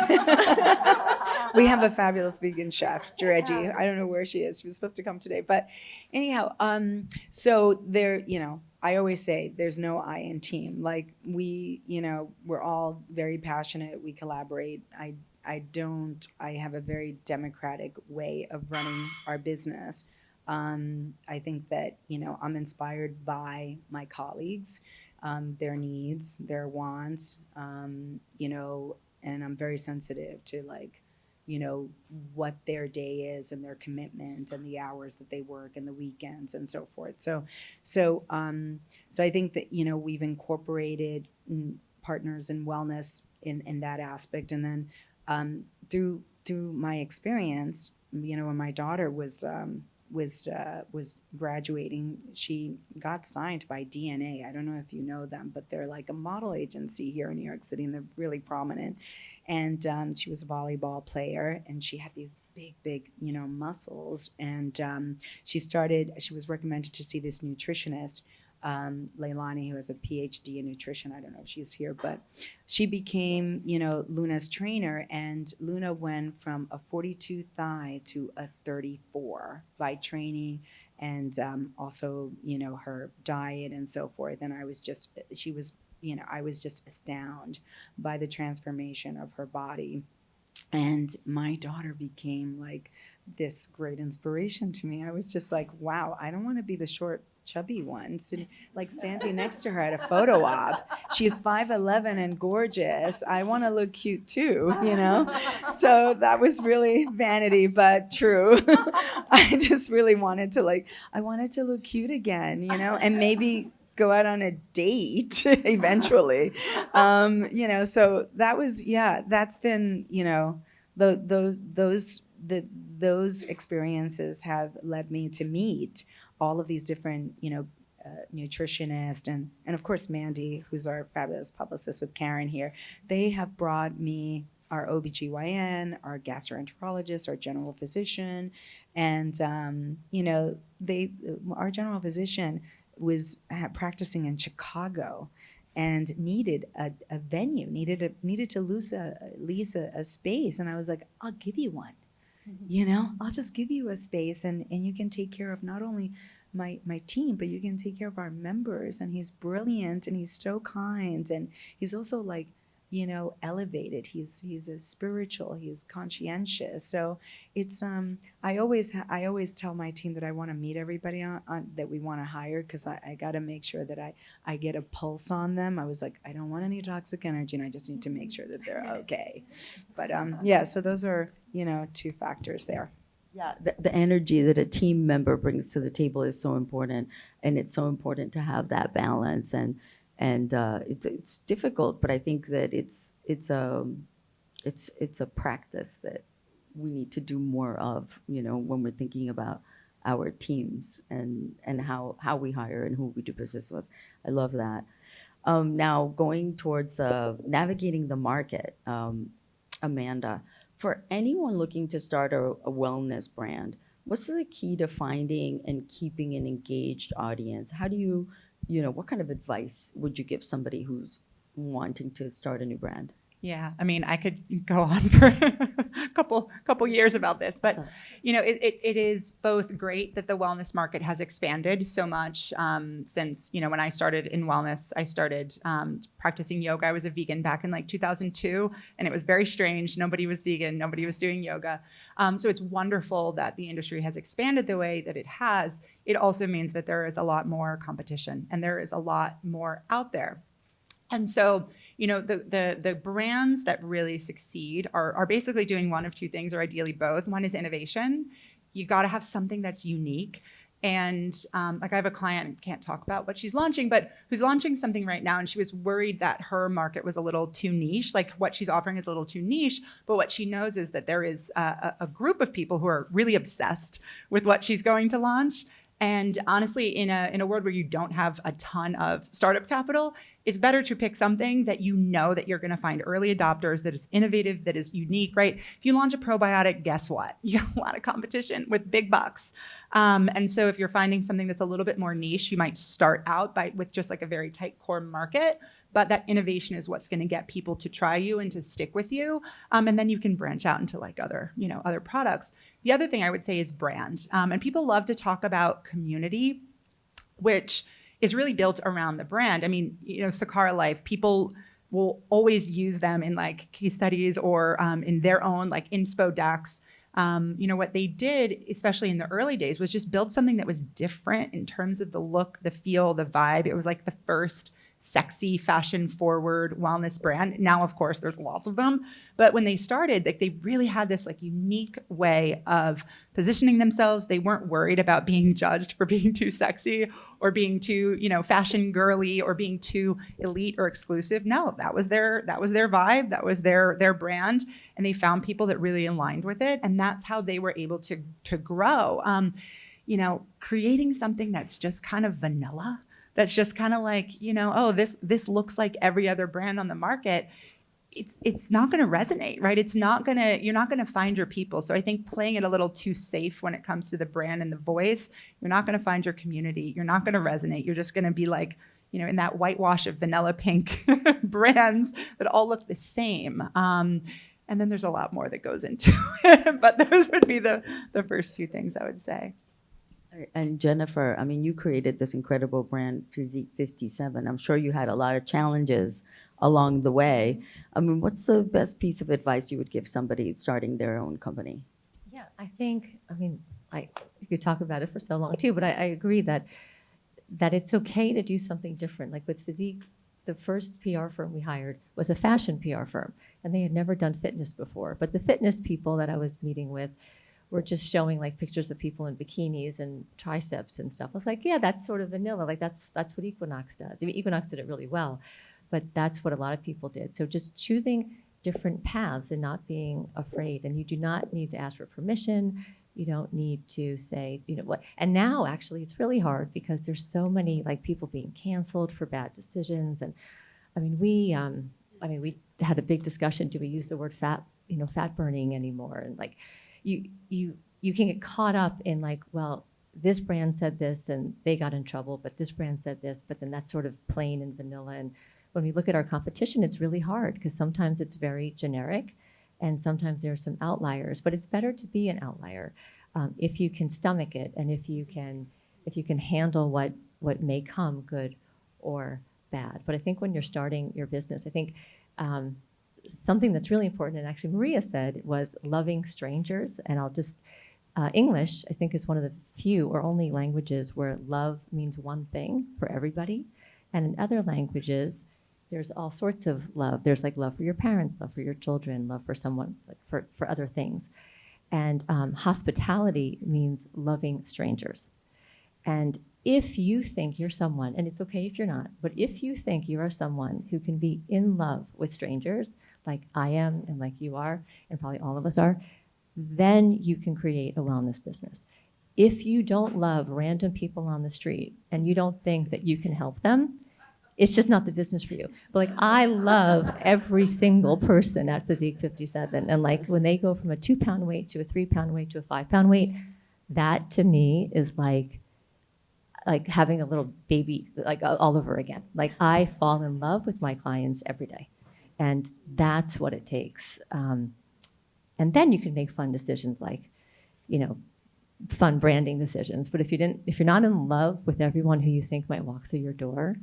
We have a fabulous vegan chef, Reggie. I don't know where she is. She was supposed to come today. But anyhow, so there, I always say there's no I in team. Like we're all very passionate. We collaborate. I have a very democratic way of running our business. I think that, I'm inspired by my colleagues, their needs, their wants, and I'm very sensitive to what their day is and their commitment and the hours that they work and the weekends and so forth. So I think that, we've incorporated partners in wellness in that aspect. And then through my experience, when my daughter was graduating, she got signed by DNA. I don't know if you know them, but they're like a model agency here in New York City, and they're really prominent. And she was a volleyball player, and she had these big, muscles. And she was recommended to see this nutritionist, Leilani, who has a PhD in nutrition. I don't know if she's here, but she became, Luna's trainer, and Luna went from a 42 thigh to a 34 by training and also, her diet and so forth. And I was just astounded by the transformation of her body. And my daughter became like this great inspiration to me. I was just like, wow, I don't want to be the short, chubby one, standing next to her at a photo op. She's 5'11" and gorgeous. I want to look cute too, So that was really vanity, but true. I just really wanted to I wanted to look cute again, and maybe go out on a date eventually. So that was, that's been, those experiences have led me to meet all of these different, nutritionists and of course Mandy, who's our fabulous publicist with Karen here. They have brought me our OBGYN, our gastroenterologist, our general physician, and our general physician was practicing in Chicago and needed a venue, needed to lease a space, and I was like, I'll give you one. I'll just give you a space and you can take care of not only my team, but you can take care of our members. And he's brilliant and he's so kind, and he's also elevated. He's a spiritual, he's conscientious. So it's I always tell my team that I want to meet everybody on that we want to hire, because I got to make sure that I get a pulse on them. I was like, I don't want any toxic energy, and I just need to make sure that they're okay. But so those are two factors there. Yeah, the energy that a team member brings to the table is so important, and it's so important to have that balance. And it's difficult, but I think that it's a practice that we need to do more of. When we're thinking about our teams and how we hire and who we do business with. I love that. Now going towards navigating the market, Amanda. For anyone looking to start a wellness brand, what's the key to finding and keeping an engaged audience? How do you what kind of advice would you give somebody who's wanting to start a new brand? Yeah, I mean, I could go on for a couple years about this, but it is both great that the wellness market has expanded so much since when I started in wellness. I started practicing yoga. I was a vegan back in like 2002, and it was very strange. Nobody was vegan. Nobody was doing yoga. So it's wonderful that the industry has expanded the way that it has. It also means that there is a lot more competition, and there is a lot more out there. And so, the brands that really succeed are basically doing one of two things, or ideally both. One is innovation. You got to have something that's unique. And like I have a client, can't talk about what she's launching, but who's launching something right now. And she was worried that her market was a little too niche, like what she's offering is a little too niche. But what she knows is that there is a group of people who are really obsessed with what she's going to launch. And honestly, in a world where you don't have a ton of startup capital, it's better to pick something that that you're going to find early adopters, that is innovative, that is unique, right? If you launch a probiotic, guess what? You have a lot of competition with big bucks. And so if you're finding something that's a little bit more niche, you might start out with just like a very tight core market. But that innovation is what's going to get people to try you and to stick with you. And then you can branch out into like other products. The other thing I would say is brand. And people love to talk about community, which is really built around the brand. I mean, Sakara Life, people will always use them in like case studies or in their own like inspo decks. What they did, especially in the early days, was just build something that was different in terms of the look, the feel, the vibe. It was like the first sexy, fashion-forward wellness brand. Now, of course, there's lots of them. But when they started, like, they really had this like unique way of positioning themselves. They weren't worried about being judged for being too sexy or being too, fashion girly or being too elite or exclusive. No, that was their vibe. That was their brand. And they found people that really aligned with it. And that's how they were able to grow. Creating something that's just kind of vanilla, that's just kind of like, this looks like every other brand on the market. It's not going to resonate, right? You're not going to find your people. So I think playing it a little too safe when it comes to the brand and the voice, you're not going to find your community. You're not going to resonate. You're just going to be like, in that whitewash of vanilla pink brands that all look the same. And then there's a lot more that goes into it. But those would be the first two things I would say. And Jennifer, I mean, you created this incredible brand, Physique 57. I'm sure you had a lot of challenges along the way. I mean, what's the best piece of advice you would give somebody starting their own company? Yeah, I could talk about it for so long too, but I agree that it's okay to do something different. Like with Physique, the first PR firm we hired was a fashion PR firm, and they had never done fitness before. But the fitness people that I was meeting with were just showing like pictures of people in bikinis and triceps and stuff. I was like, yeah, that's sort of vanilla. Like that's what Equinox does. I mean, Equinox did it really well, but that's what a lot of people did. So just choosing different paths and not being afraid. And you do not need to ask for permission. You don't need to say, what. And now actually it's really hard because there's so many like people being canceled for bad decisions. And I mean, we had a big discussion. Do we use the word fat burning anymore? And like, you can get caught up in like, well, this brand said this and they got in trouble, but this brand said this, but then that's sort of plain and vanilla. And when we look at our competition, it's really hard because sometimes it's very generic and sometimes there are some outliers, but it's better to be an outlier if you can stomach it and if you can handle what may come, good or bad. But I think when you're starting your business, I think something that's really important, and actually Maria said, was loving strangers. And I'll just, English, I think, is one of the few or only languages where love means one thing for everybody. And in other languages, there's all sorts of love. There's like love for your parents, love for your children, love for someone, like for other things. And hospitality means loving strangers. And if you think you're someone, and it's okay if you're not, but if you think you are someone who can be in love with strangers, like I am and like you are, and probably all of us are, then you can create a wellness business. If you don't love random people on the street and you don't think that you can help them, it's just not the business for you. But like, I love every single person at Physique 57. And like when they go from a 2-pound weight to a 3-pound weight to a 5-pound weight, that to me is like having a little baby, like all over again. Like I fall in love with my clients every day. And that's what it takes. And then you can make fun decisions like, fun branding decisions. But if you're not in love with everyone who you think might walk through your door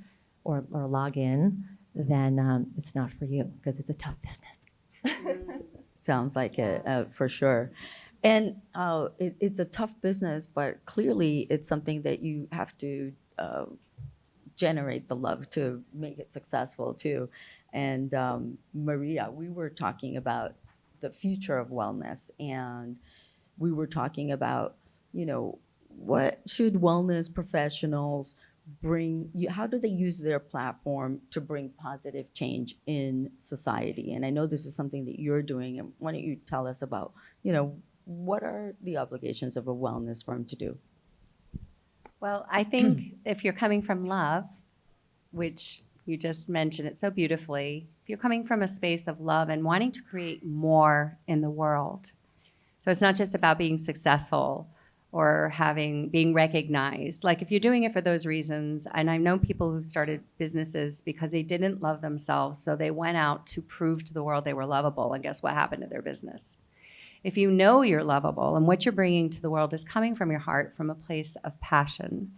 or log in, then it's not for you because it's a tough business. Sounds like it, for sure. And it's a tough business, but clearly it's something that you have to generate the love to make it successful too. And Maria, we were talking about the future of wellness, and we were talking about, what should wellness professionals bring, how do they use their platform to bring positive change in society? And I know this is something that you're doing, and why don't you tell us about, what are the obligations of a wellness firm to do? Well, I think if you're coming from love, which you just mentioned it so beautifully, if you're coming from a space of love and wanting to create more in the world, so it's not just about being successful or being recognized. Like if you're doing it for those reasons, and I've known people who've started businesses because they didn't love themselves, so they went out to prove to the world they were lovable, and guess what happened to their business? If you know you're lovable and what you're bringing to the world is coming from your heart, from a place of passion,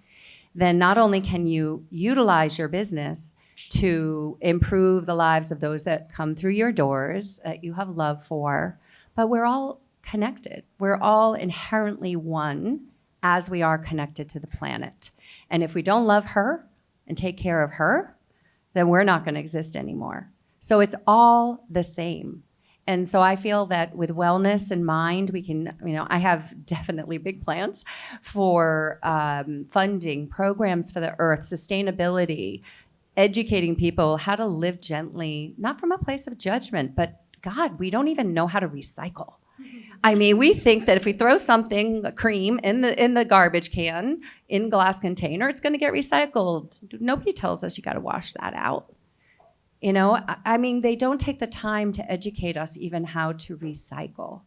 then not only can you utilize your business to improve the lives of those that come through your doors that you have love for, but we're all connected. We're all inherently one as we are connected to the planet. And if we don't love her and take care of her, then we're not going to exist anymore. So it's all the same. And so I feel that with wellness in mind, we can, I have definitely big plans for funding programs for the earth, sustainability, educating people how to live gently, not from a place of judgment, but God, we don't even know how to recycle. I mean, we think that if we throw something, a cream, in the garbage can, in glass container, it's going to get recycled. Nobody tells us you got to wash that out. I mean, they don't take the time to educate us even how to recycle.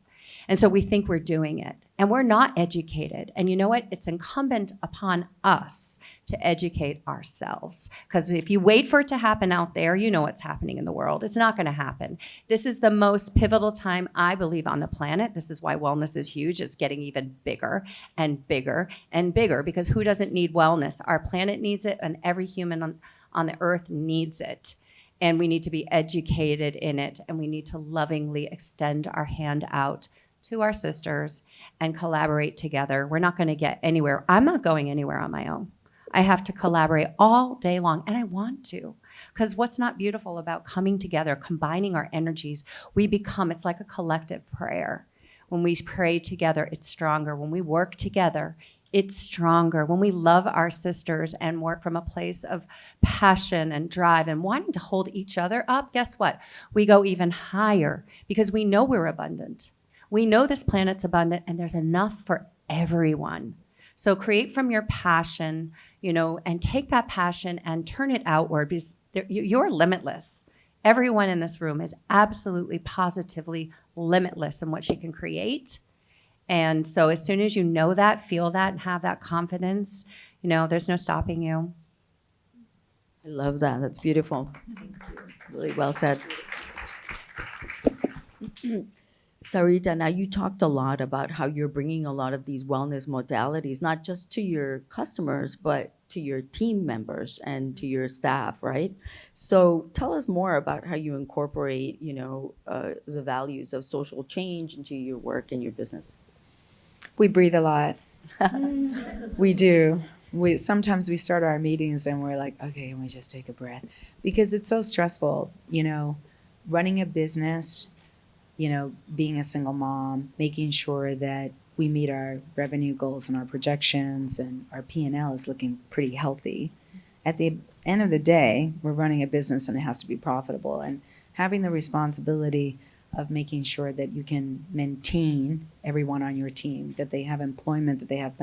And so we think we're doing it, and we're not educated. And you know what? It's incumbent upon us to educate ourselves. Because if you wait for it to happen out there, you know what's happening in the world. It's not going to happen. This is the most pivotal time, I believe, on the planet. This is why wellness is huge. It's getting even bigger and bigger and bigger, because who doesn't need wellness? Our planet needs it, and every human on the earth needs it. And we need to be educated in it, and we need to lovingly extend our hand out to our sisters and collaborate together. We're not going to get anywhere. I'm not going anywhere on my own. I have to collaborate all day long, and I want to. Because what's not beautiful about coming together, combining our energies, it's like a collective prayer. When we pray together, it's stronger. When we work together, it's stronger. When we love our sisters and work from a place of passion and drive and wanting to hold each other up, guess what? We go even higher because we know we're abundant. We know this planet's abundant and there's enough for everyone. So create from your passion, and take that passion and turn it outward, because you're limitless. Everyone in this room is absolutely, positively limitless in what she can create. And so as soon as you know that, feel that, and have that confidence, there's no stopping you. I love that. That's beautiful. Really well said. Sarita, now you talked a lot about how you're bringing a lot of these wellness modalities, not just to your customers, but to your team members and to your staff, right? So tell us more about how you incorporate, the values of social change into your work and your business. We breathe a lot. We do. Sometimes we start our meetings and we're like, okay, can we just take a breath? Because it's so stressful, running a business, being a single mom, making sure that we meet our revenue goals and our projections, and our P&L is looking pretty healthy. At the end of the day, we're running a business and it has to be profitable, and having the responsibility of making sure that you can maintain everyone on your team, that they have employment, that they have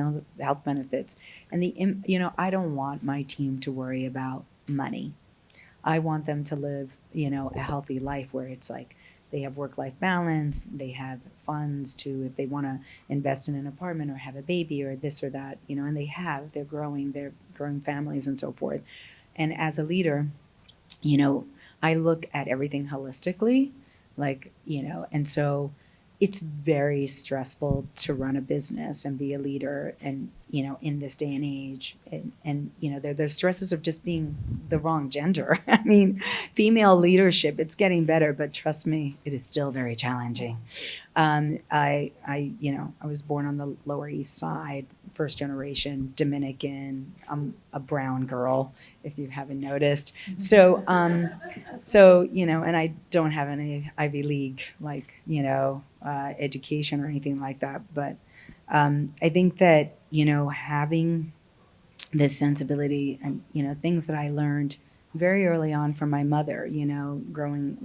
health benefits. And I don't want my team to worry about money. I want them to live, a healthy life where it's like they have work-life balance, they have funds to, if they want to invest in an apartment or have a baby or this or that, and they're growing families and so forth. And as a leader, I look at everything holistically, like, and so it's very stressful to run a business and be a leader, and in this day and age, and there's stresses of just being the wrong gender. I mean, female leadership, it's getting better, but trust me, it is still very challenging. I was born on the Lower East Side, first generation Dominican. I'm a brown girl, if you haven't noticed. So, and I don't have any Ivy League education or anything like that. But I think that having this sensibility and things that I learned very early on from my mother, growing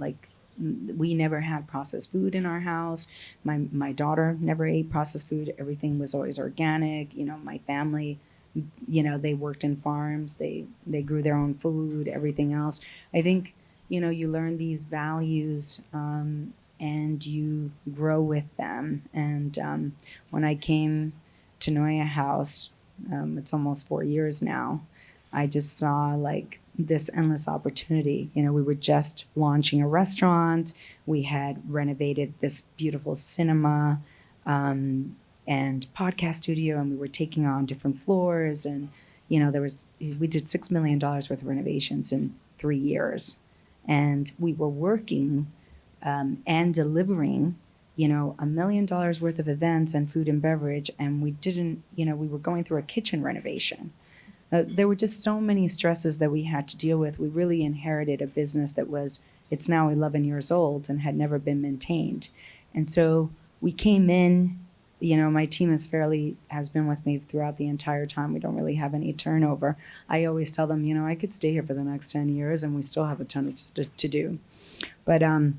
we never had processed food in our house. My daughter never ate processed food. Everything was always organic. My family, they worked in farms. They grew their own food, everything else. I think, you learn these values and you grow with them. And when I came to Noya House, it's almost 4 years now, I just saw this endless opportunity. We were just launching a restaurant. We had renovated this beautiful cinema and podcast studio, and we were taking on different floors. And, we did $6 million worth of renovations in 3 years. And we were working and delivering, $1 million worth of events and food and beverage. And we didn't, we were going through a kitchen renovation. There were just so many stresses that we had to deal with. We really inherited a business it's now 11 years old and had never been maintained. And so we came in, my team has been with me throughout the entire time. We don't really have any turnover. I always tell them, I could stay here for the next 10 years and we still have a ton to do. But I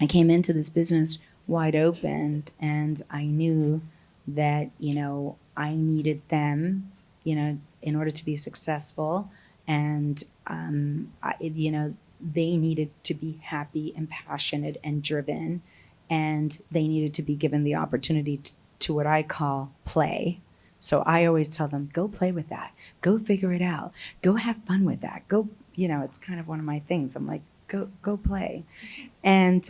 came into this business wide open, and I knew that, I needed them, in order to be successful, and they needed to be happy and passionate and driven, and they needed to be given the opportunity to what I call play. So I always tell them, go play with that, go figure it out, go have fun with that, go. It's kind of one of my things. I'm like, go play, and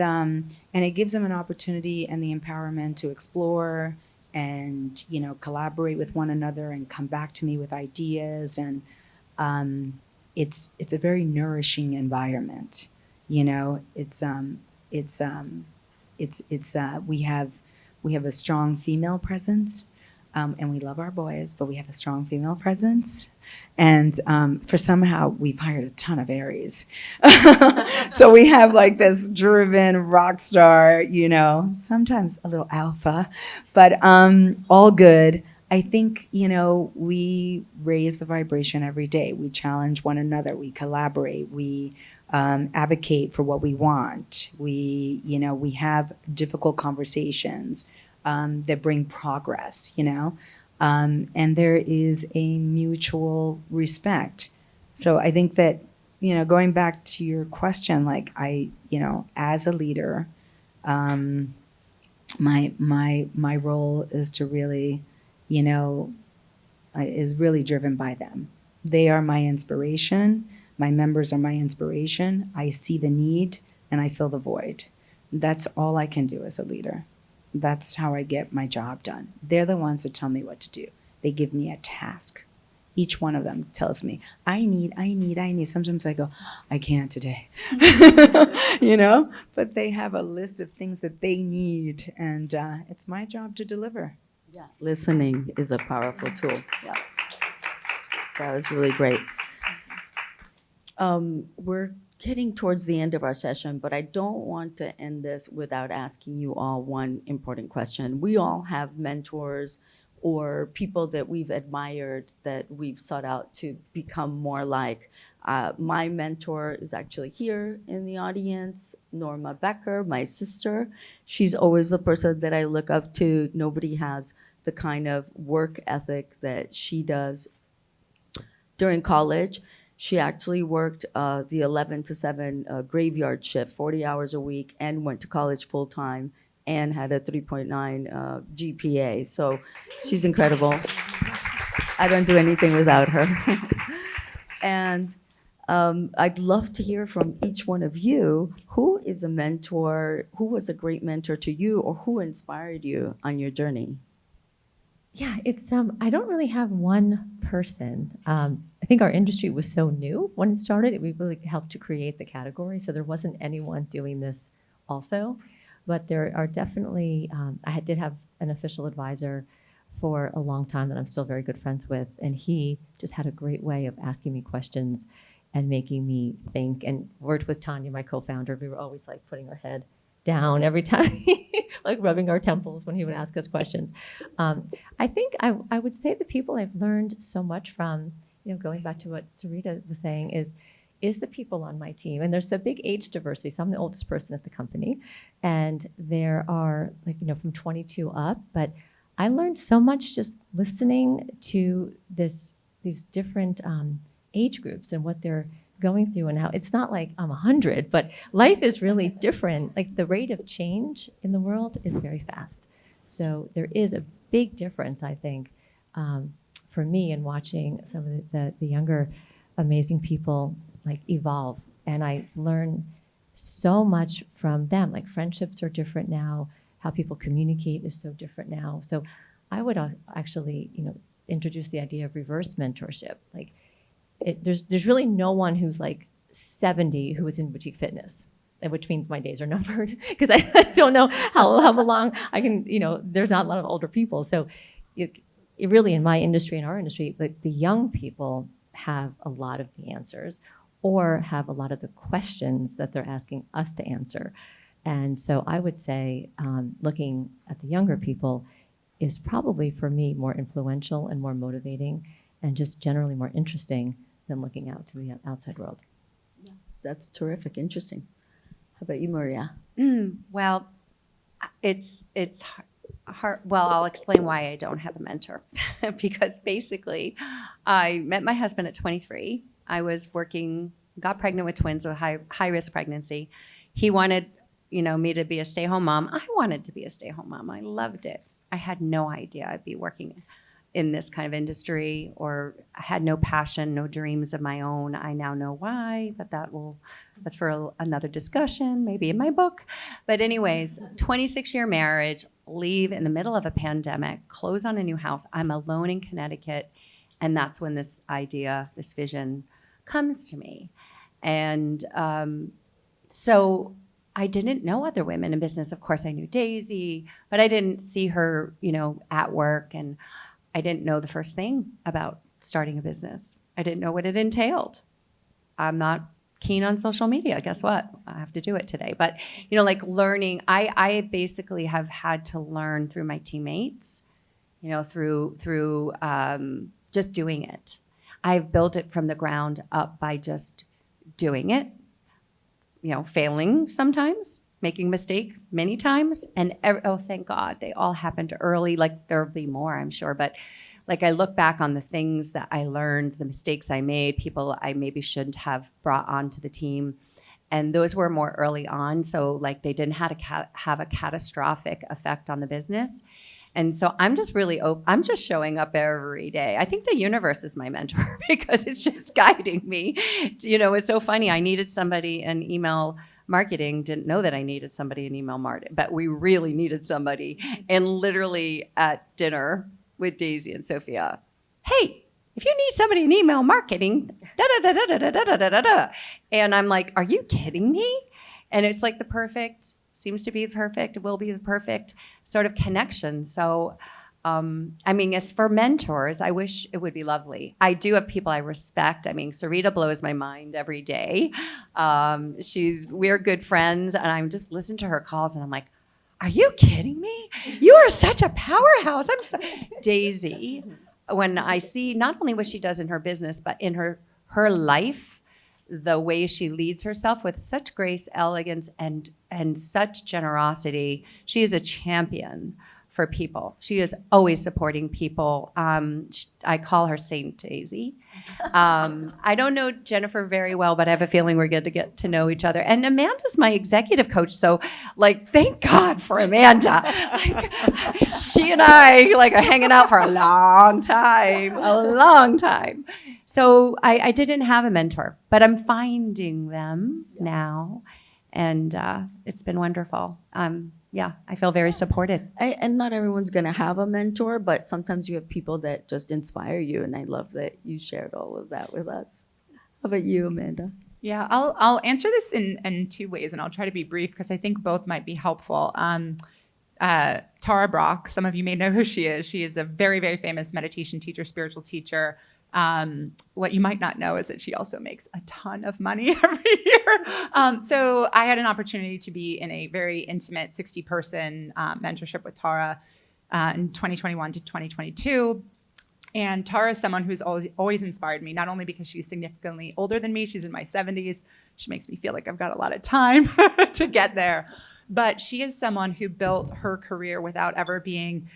it gives them an opportunity and the empowerment to explore and collaborate with one another and come back to me with ideas. And it's a very nourishing environment. We have a strong female presence, and we love our boys, but we have a strong female presence. And for somehow we've hired a ton of Aries. So we have this driven rock star, sometimes a little alpha, but all good. I think, we raise the vibration every day. We challenge one another. We collaborate. We advocate for what we want. We have difficult conversations that bring progress, and there is a mutual respect. So I think that, going back to your question, as a leader, my role is to really, is really driven by them. They are my inspiration. My members are my inspiration. I see the need and I fill the void. That's all I can do as a leader. That's how I get my job done. They're the ones that tell me what to do. They give me a task. Each one of them tells me, I need. Sometimes I go, I can't today, but they have a list of things that they need, and it's my job to deliver. Yeah, listening is a powerful tool. Yeah, that was really great. We're getting towards the end of our session, but I don't want to end this without asking you all one important question. We all have mentors or people that we've admired that we've sought out to become more like. My mentor is actually here in the audience, Norma Becker, my sister. She's always a person that I look up to. Nobody has the kind of work ethic that she does. During college, she actually worked the 11 to 7 graveyard shift, 40 hours a week, and went to college full time and had a 3.9 GPA. So she's incredible. I don't do anything without her. And I'd love to hear from each one of you. Who is a mentor? Who was a great mentor to you, or who inspired you on your journey? Yeah, it's I don't really have one person. I think our industry was so new when it started. We really helped to create the category, so there wasn't anyone doing this also. But there are definitely, did have an official advisor for a long time that I'm still very good friends with, and he just had a great way of asking me questions and making me think. And worked with Tanya, my co-founder. We were always like putting our head down every time, like rubbing our temples when he would ask us questions. I think I would say the people I've learned so much from, going back to what Sarita was saying, is the people on my team. And there's a big age diversity. So I'm the oldest person at the company. And there are from 22 up. But I learned so much just listening to these different age groups and what they're going through, and how it's not like I'm 100, but life is really different. Like the rate of change in the world is very fast. So there is a big difference, I think, for me in watching some of the younger amazing people like evolve. And I learn so much from them. Like friendships are different now. How people communicate is so different now. So I would actually, introduce the idea of reverse mentorship. Like there's really no one who's like 70 who is in boutique fitness, which means my days are numbered because I don't know how long I can, there's not a lot of older people. So it really, in my industry, in our industry, like the young people have a lot of the answers or have a lot of the questions that they're asking us to answer. And so I would say looking at the younger people is probably, for me, more influential and more motivating and just generally more interesting than looking out to the outside world. That's terrific. Interesting. How about you, Maria? Well, it's hard. Well, I'll explain why I don't have a mentor. Because basically, I met my husband at 23. I was working, got pregnant with twins, a high risk pregnancy. He wanted, me to be a stay-home mom. I wanted to be a stay-home mom. I loved it. I had no idea I'd be working in this kind of industry, or I had no passion, no dreams of my own. I now know why, but that's for another discussion, maybe in my book. But anyways, 26-year marriage, leave in the middle of a pandemic, close on a new house. I'm alone in Connecticut. And that's when this idea, this vision comes to me. And so I didn't know other women in business. Of course, I knew Dayssi, but I didn't see her, at work. And I didn't know the first thing about starting a business. I didn't know what it entailed. I'm not keen on social media. Guess what? I have to do it today. But, like learning, I basically have had to learn through my teammates, through just doing it. I've built it from the ground up by just doing it, failing sometimes, making mistake many times. And thank God they all happened early. Like there'll be more, I'm sure. But like I look back on the things that I learned, the mistakes I made, people I maybe shouldn't have brought onto the team. And those were more early on. So like they didn't have a catastrophic effect on the business. And so I'm just really I'm just showing up every day. I think the universe is my mentor because it's just guiding me. It's so funny. I needed somebody in email marketing, didn't know that I needed somebody in email marketing, but we really needed somebody. And literally at dinner with Dayssi and Sophia, hey, if you need somebody in email marketing, da-da-da-da-da-da-da-da-da. And I'm like, are you kidding me? And it's like seems to be the perfect, will be the perfect sort of connection. So, as for mentors, I wish it would be lovely. I do have people I respect. Sarita blows my mind every day. We're good friends, and I'm just listening to her calls, and I'm like, are you kidding me? You are such a powerhouse. Dayssi, when I see not only what she does in her business, but in her life, the way she leads herself with such grace, elegance, and such generosity. She is a champion for people. She is always supporting people. I call her Saint Dayssi. I don't know Jennifer very well, but I have a feeling we're good to get to know each other. And Amanda's my executive coach, so thank God for Amanda. She and I are hanging out for a long time. So I didn't have a mentor, but I'm finding them now, and it's been wonderful. Yeah, I feel very supported. And not everyone's gonna have a mentor, but sometimes you have people that just inspire you, and I love that you shared all of that with us. How about you, Amanda? Yeah, I'll answer this in two ways, and I'll try to be brief because I think both might be helpful. Tara Brach, some of you may know who she is. She is a very, very famous meditation teacher, spiritual teacher. What you might not know is that she also makes a ton of money every year. So I had an opportunity to be in a very intimate 60-person mentorship with Tara in 2021 to 2022. And Tara is someone who's always inspired me, not only because she's significantly older than me, she's in my 70s. She makes me feel like I've got a lot of time to get there. But she is someone who built her career without ever being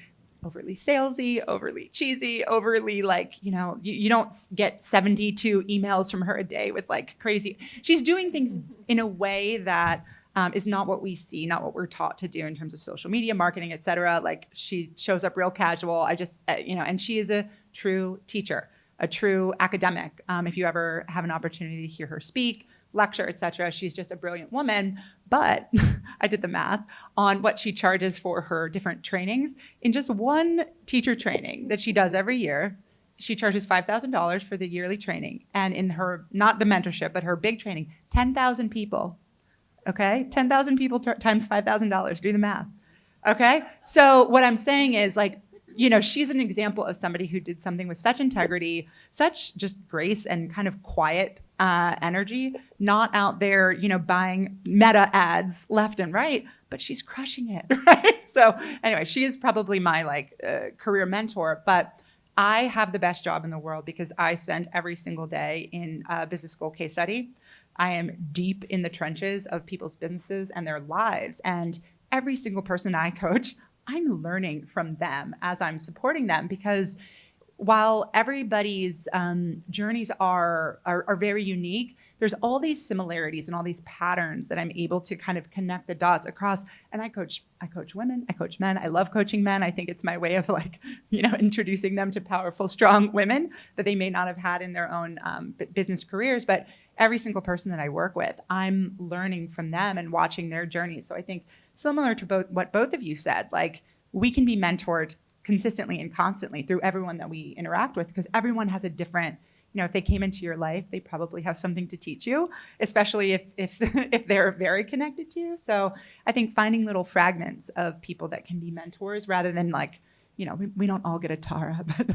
overly salesy, overly cheesy, overly like, you don't get 72 emails from her a day with like crazy. She's doing things in a way that is not what we see, not what we're taught to do in terms of social media marketing, et cetera. Like she shows up real casual. And she is a true teacher, a true academic. If you ever have an opportunity to hear her speak, lecture, et cetera, she's just a brilliant woman. But I did the math on what she charges for her different trainings. In just one teacher training that she does every year, she charges $5,000 for the yearly training. And in her, not the mentorship, but her big training, 10,000 people. Okay? 10,000 people times $5,000. Do the math. Okay? So what I'm saying is like, she's an example of somebody who did something with such integrity, such just grace and kind of quiet energy, not out there, buying meta ads left and right, but she's crushing it, right? So anyway, she is probably my career mentor, but I have the best job in the world because I spend every single day in a business school case study. I am deep in the trenches of people's businesses and their lives. And every single person I coach, I'm learning from them as I'm supporting them, because while everybody's journeys are very unique, there's all these similarities and all these patterns that I'm able to kind of connect the dots across. And I coach women, I coach men. I love coaching men. I think it's my way of introducing them to powerful, strong women that they may not have had in their own business careers. But every single person that I work with, I'm learning from them and watching their journey. So I think similar to what both of you said, like we can be mentored consistently and constantly through everyone that we interact with, because everyone has a different, if they came into your life, they probably have something to teach you, especially if they're very connected to you. So I think finding little fragments of people that can be mentors rather than we don't all get a Tara, but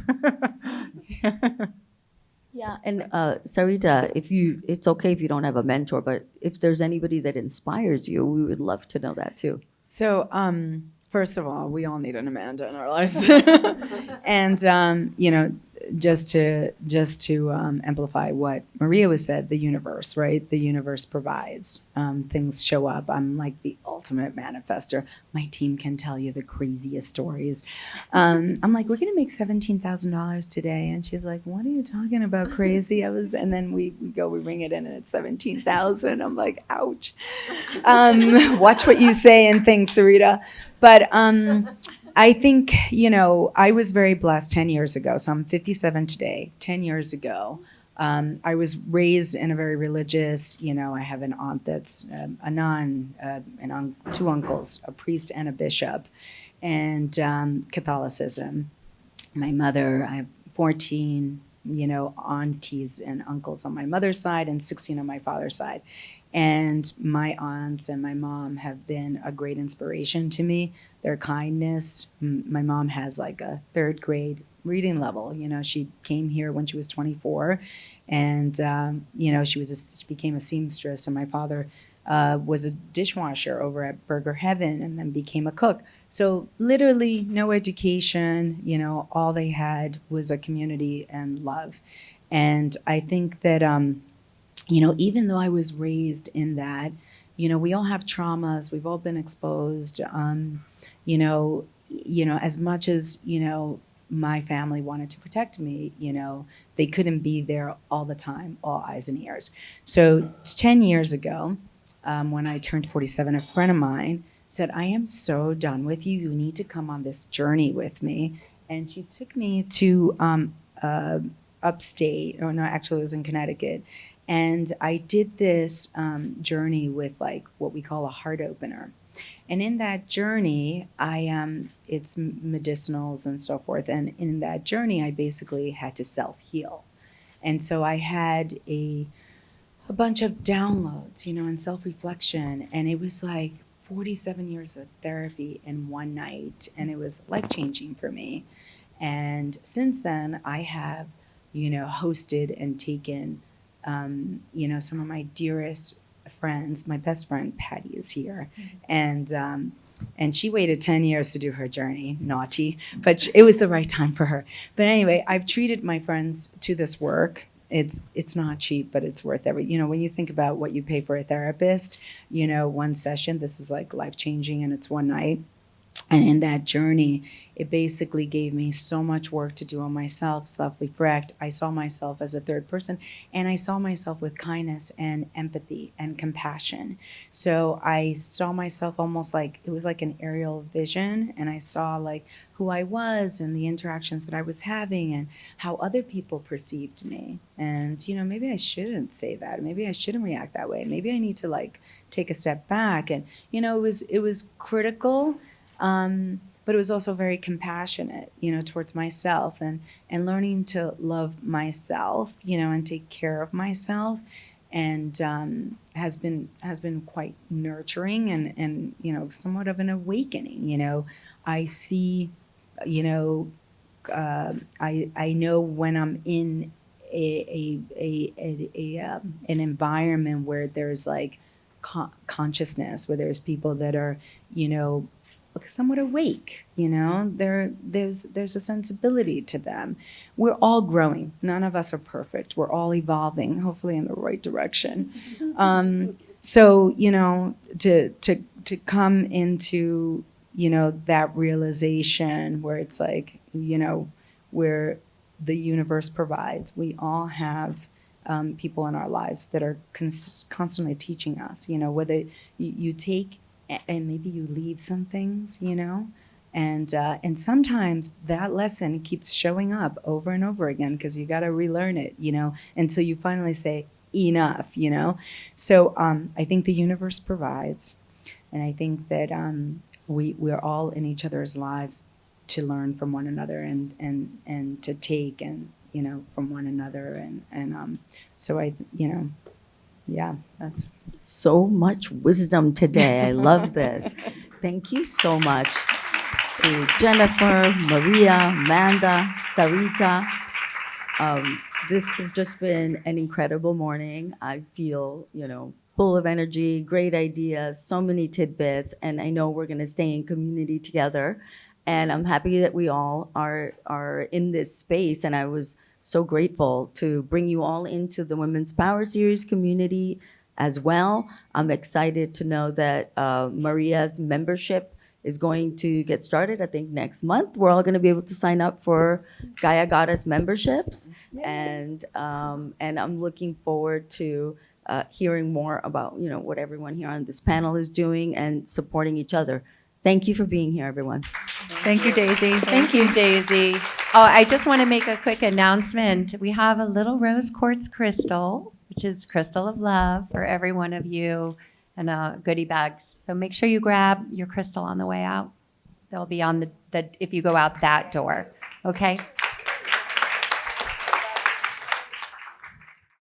Yeah, and Sarita, it's okay if you don't have a mentor, but if there's anybody that inspires you, we would love to know that too. So, first of all, we all need an Amanda in our lives, and just to amplify what Maria was said, the universe, right? The universe provides. Things show up. I'm like the ultimate manifester. My team can tell you the craziest stories. I'm like, we're gonna make $17,000 today, and she's like, what are you talking about, crazy? And then we ring it in, and it's 17,000. I'm like, ouch. Watch what you say and think, Sarita. But I think, I was very blessed 10 years ago. So I'm 57 today. 10 years ago, I was raised in a very religious, I have an aunt that's a nun, two uncles, a priest and a bishop, and Catholicism. My mother, I have 14, aunties and uncles on my mother's side and 16 on my father's side. And my aunts and my mom have been a great inspiration to me. Their kindness. My mom has like a third grade reading level. She came here when she was 24, and she became a seamstress. And my father was a dishwasher over at Burger Heaven, and then became a cook. So literally no education. All they had was a community and love. And I think that even though I was raised in that, we all have traumas. We've all been exposed. As much as, my family wanted to protect me, they couldn't be there all the time, all eyes and ears. So 10 years ago, when I turned 47, a friend of mine said, I am so done with you. You need to come on this journey with me. And she took me to a upstate. Oh no, actually, it was in Connecticut. And I did this journey with like what we call a heart opener. And in that journey, it's medicinals and so forth. And in that journey, I basically had to self-heal. And so I had a bunch of downloads, and self-reflection. And it was like 47 years of therapy in one night. And it was life-changing for me. And since then, I have, hosted and taken, some of my dearest friends. My best friend Patty is here, and she waited 10 years to do her journey. Naughty, but it was the right time for her. But anyway, I've treated my friends to this work. It's not cheap, but it's worth every. When you think about what you pay for a therapist, one session. This is like life changing, and it's one night. And in that journey, it basically gave me so much work to do on myself, self-reflect. I saw myself as a third person, and I saw myself with kindness and empathy and compassion. So I saw myself almost like, it was like an aerial vision, and I saw like who I was and the interactions that I was having and how other people perceived me. And, maybe I shouldn't say that. Maybe I shouldn't react that way. Maybe I need to like take a step back. And, it was critical. But it was also very compassionate, towards myself and learning to love myself, and take care of myself, and has been quite nurturing and somewhat of an awakening. I see, I know when I'm in an environment where there's like consciousness, where there's people that are, somewhat awake, there's a sensibility to them. We're all growing. None of us are perfect. We're all evolving, hopefully in the right direction. So, to come into, that realization where it's like, where the universe provides, we all have people in our lives that are constantly teaching us, whether you take and maybe you leave some things, and sometimes that lesson keeps showing up over and over again because you got to relearn it, until you finally say enough, So I think the universe provides, and I think that we're all in each other's lives to learn from one another and to take and from one another, and so yeah, that's So much wisdom today. I love this. Thank you so much to Jennifer, Maria, Amanda, Sarita. This has just been an incredible morning. I feel, full of energy, great ideas, so many tidbits, and I know we're going to stay in community together. And I'm happy that we all are in this space, and I was so grateful to bring you all into the Women's Power Series community as well. I'm excited to know that Maria's membership is going to get started, I think, next month. We're all going to be able to sign up for Gaia Goddess memberships. And I'm looking forward to hearing more about, what everyone here on this panel is doing and supporting each other. Thank you for being here, everyone. Thank you, Daisy. Thank you, Daisy. Oh, I just want to make a quick announcement. We have a little rose quartz crystal, which is crystal of love for every one of you, and goodie bags. So make sure you grab your crystal on the way out. They'll be on the if you go out that door. Okay?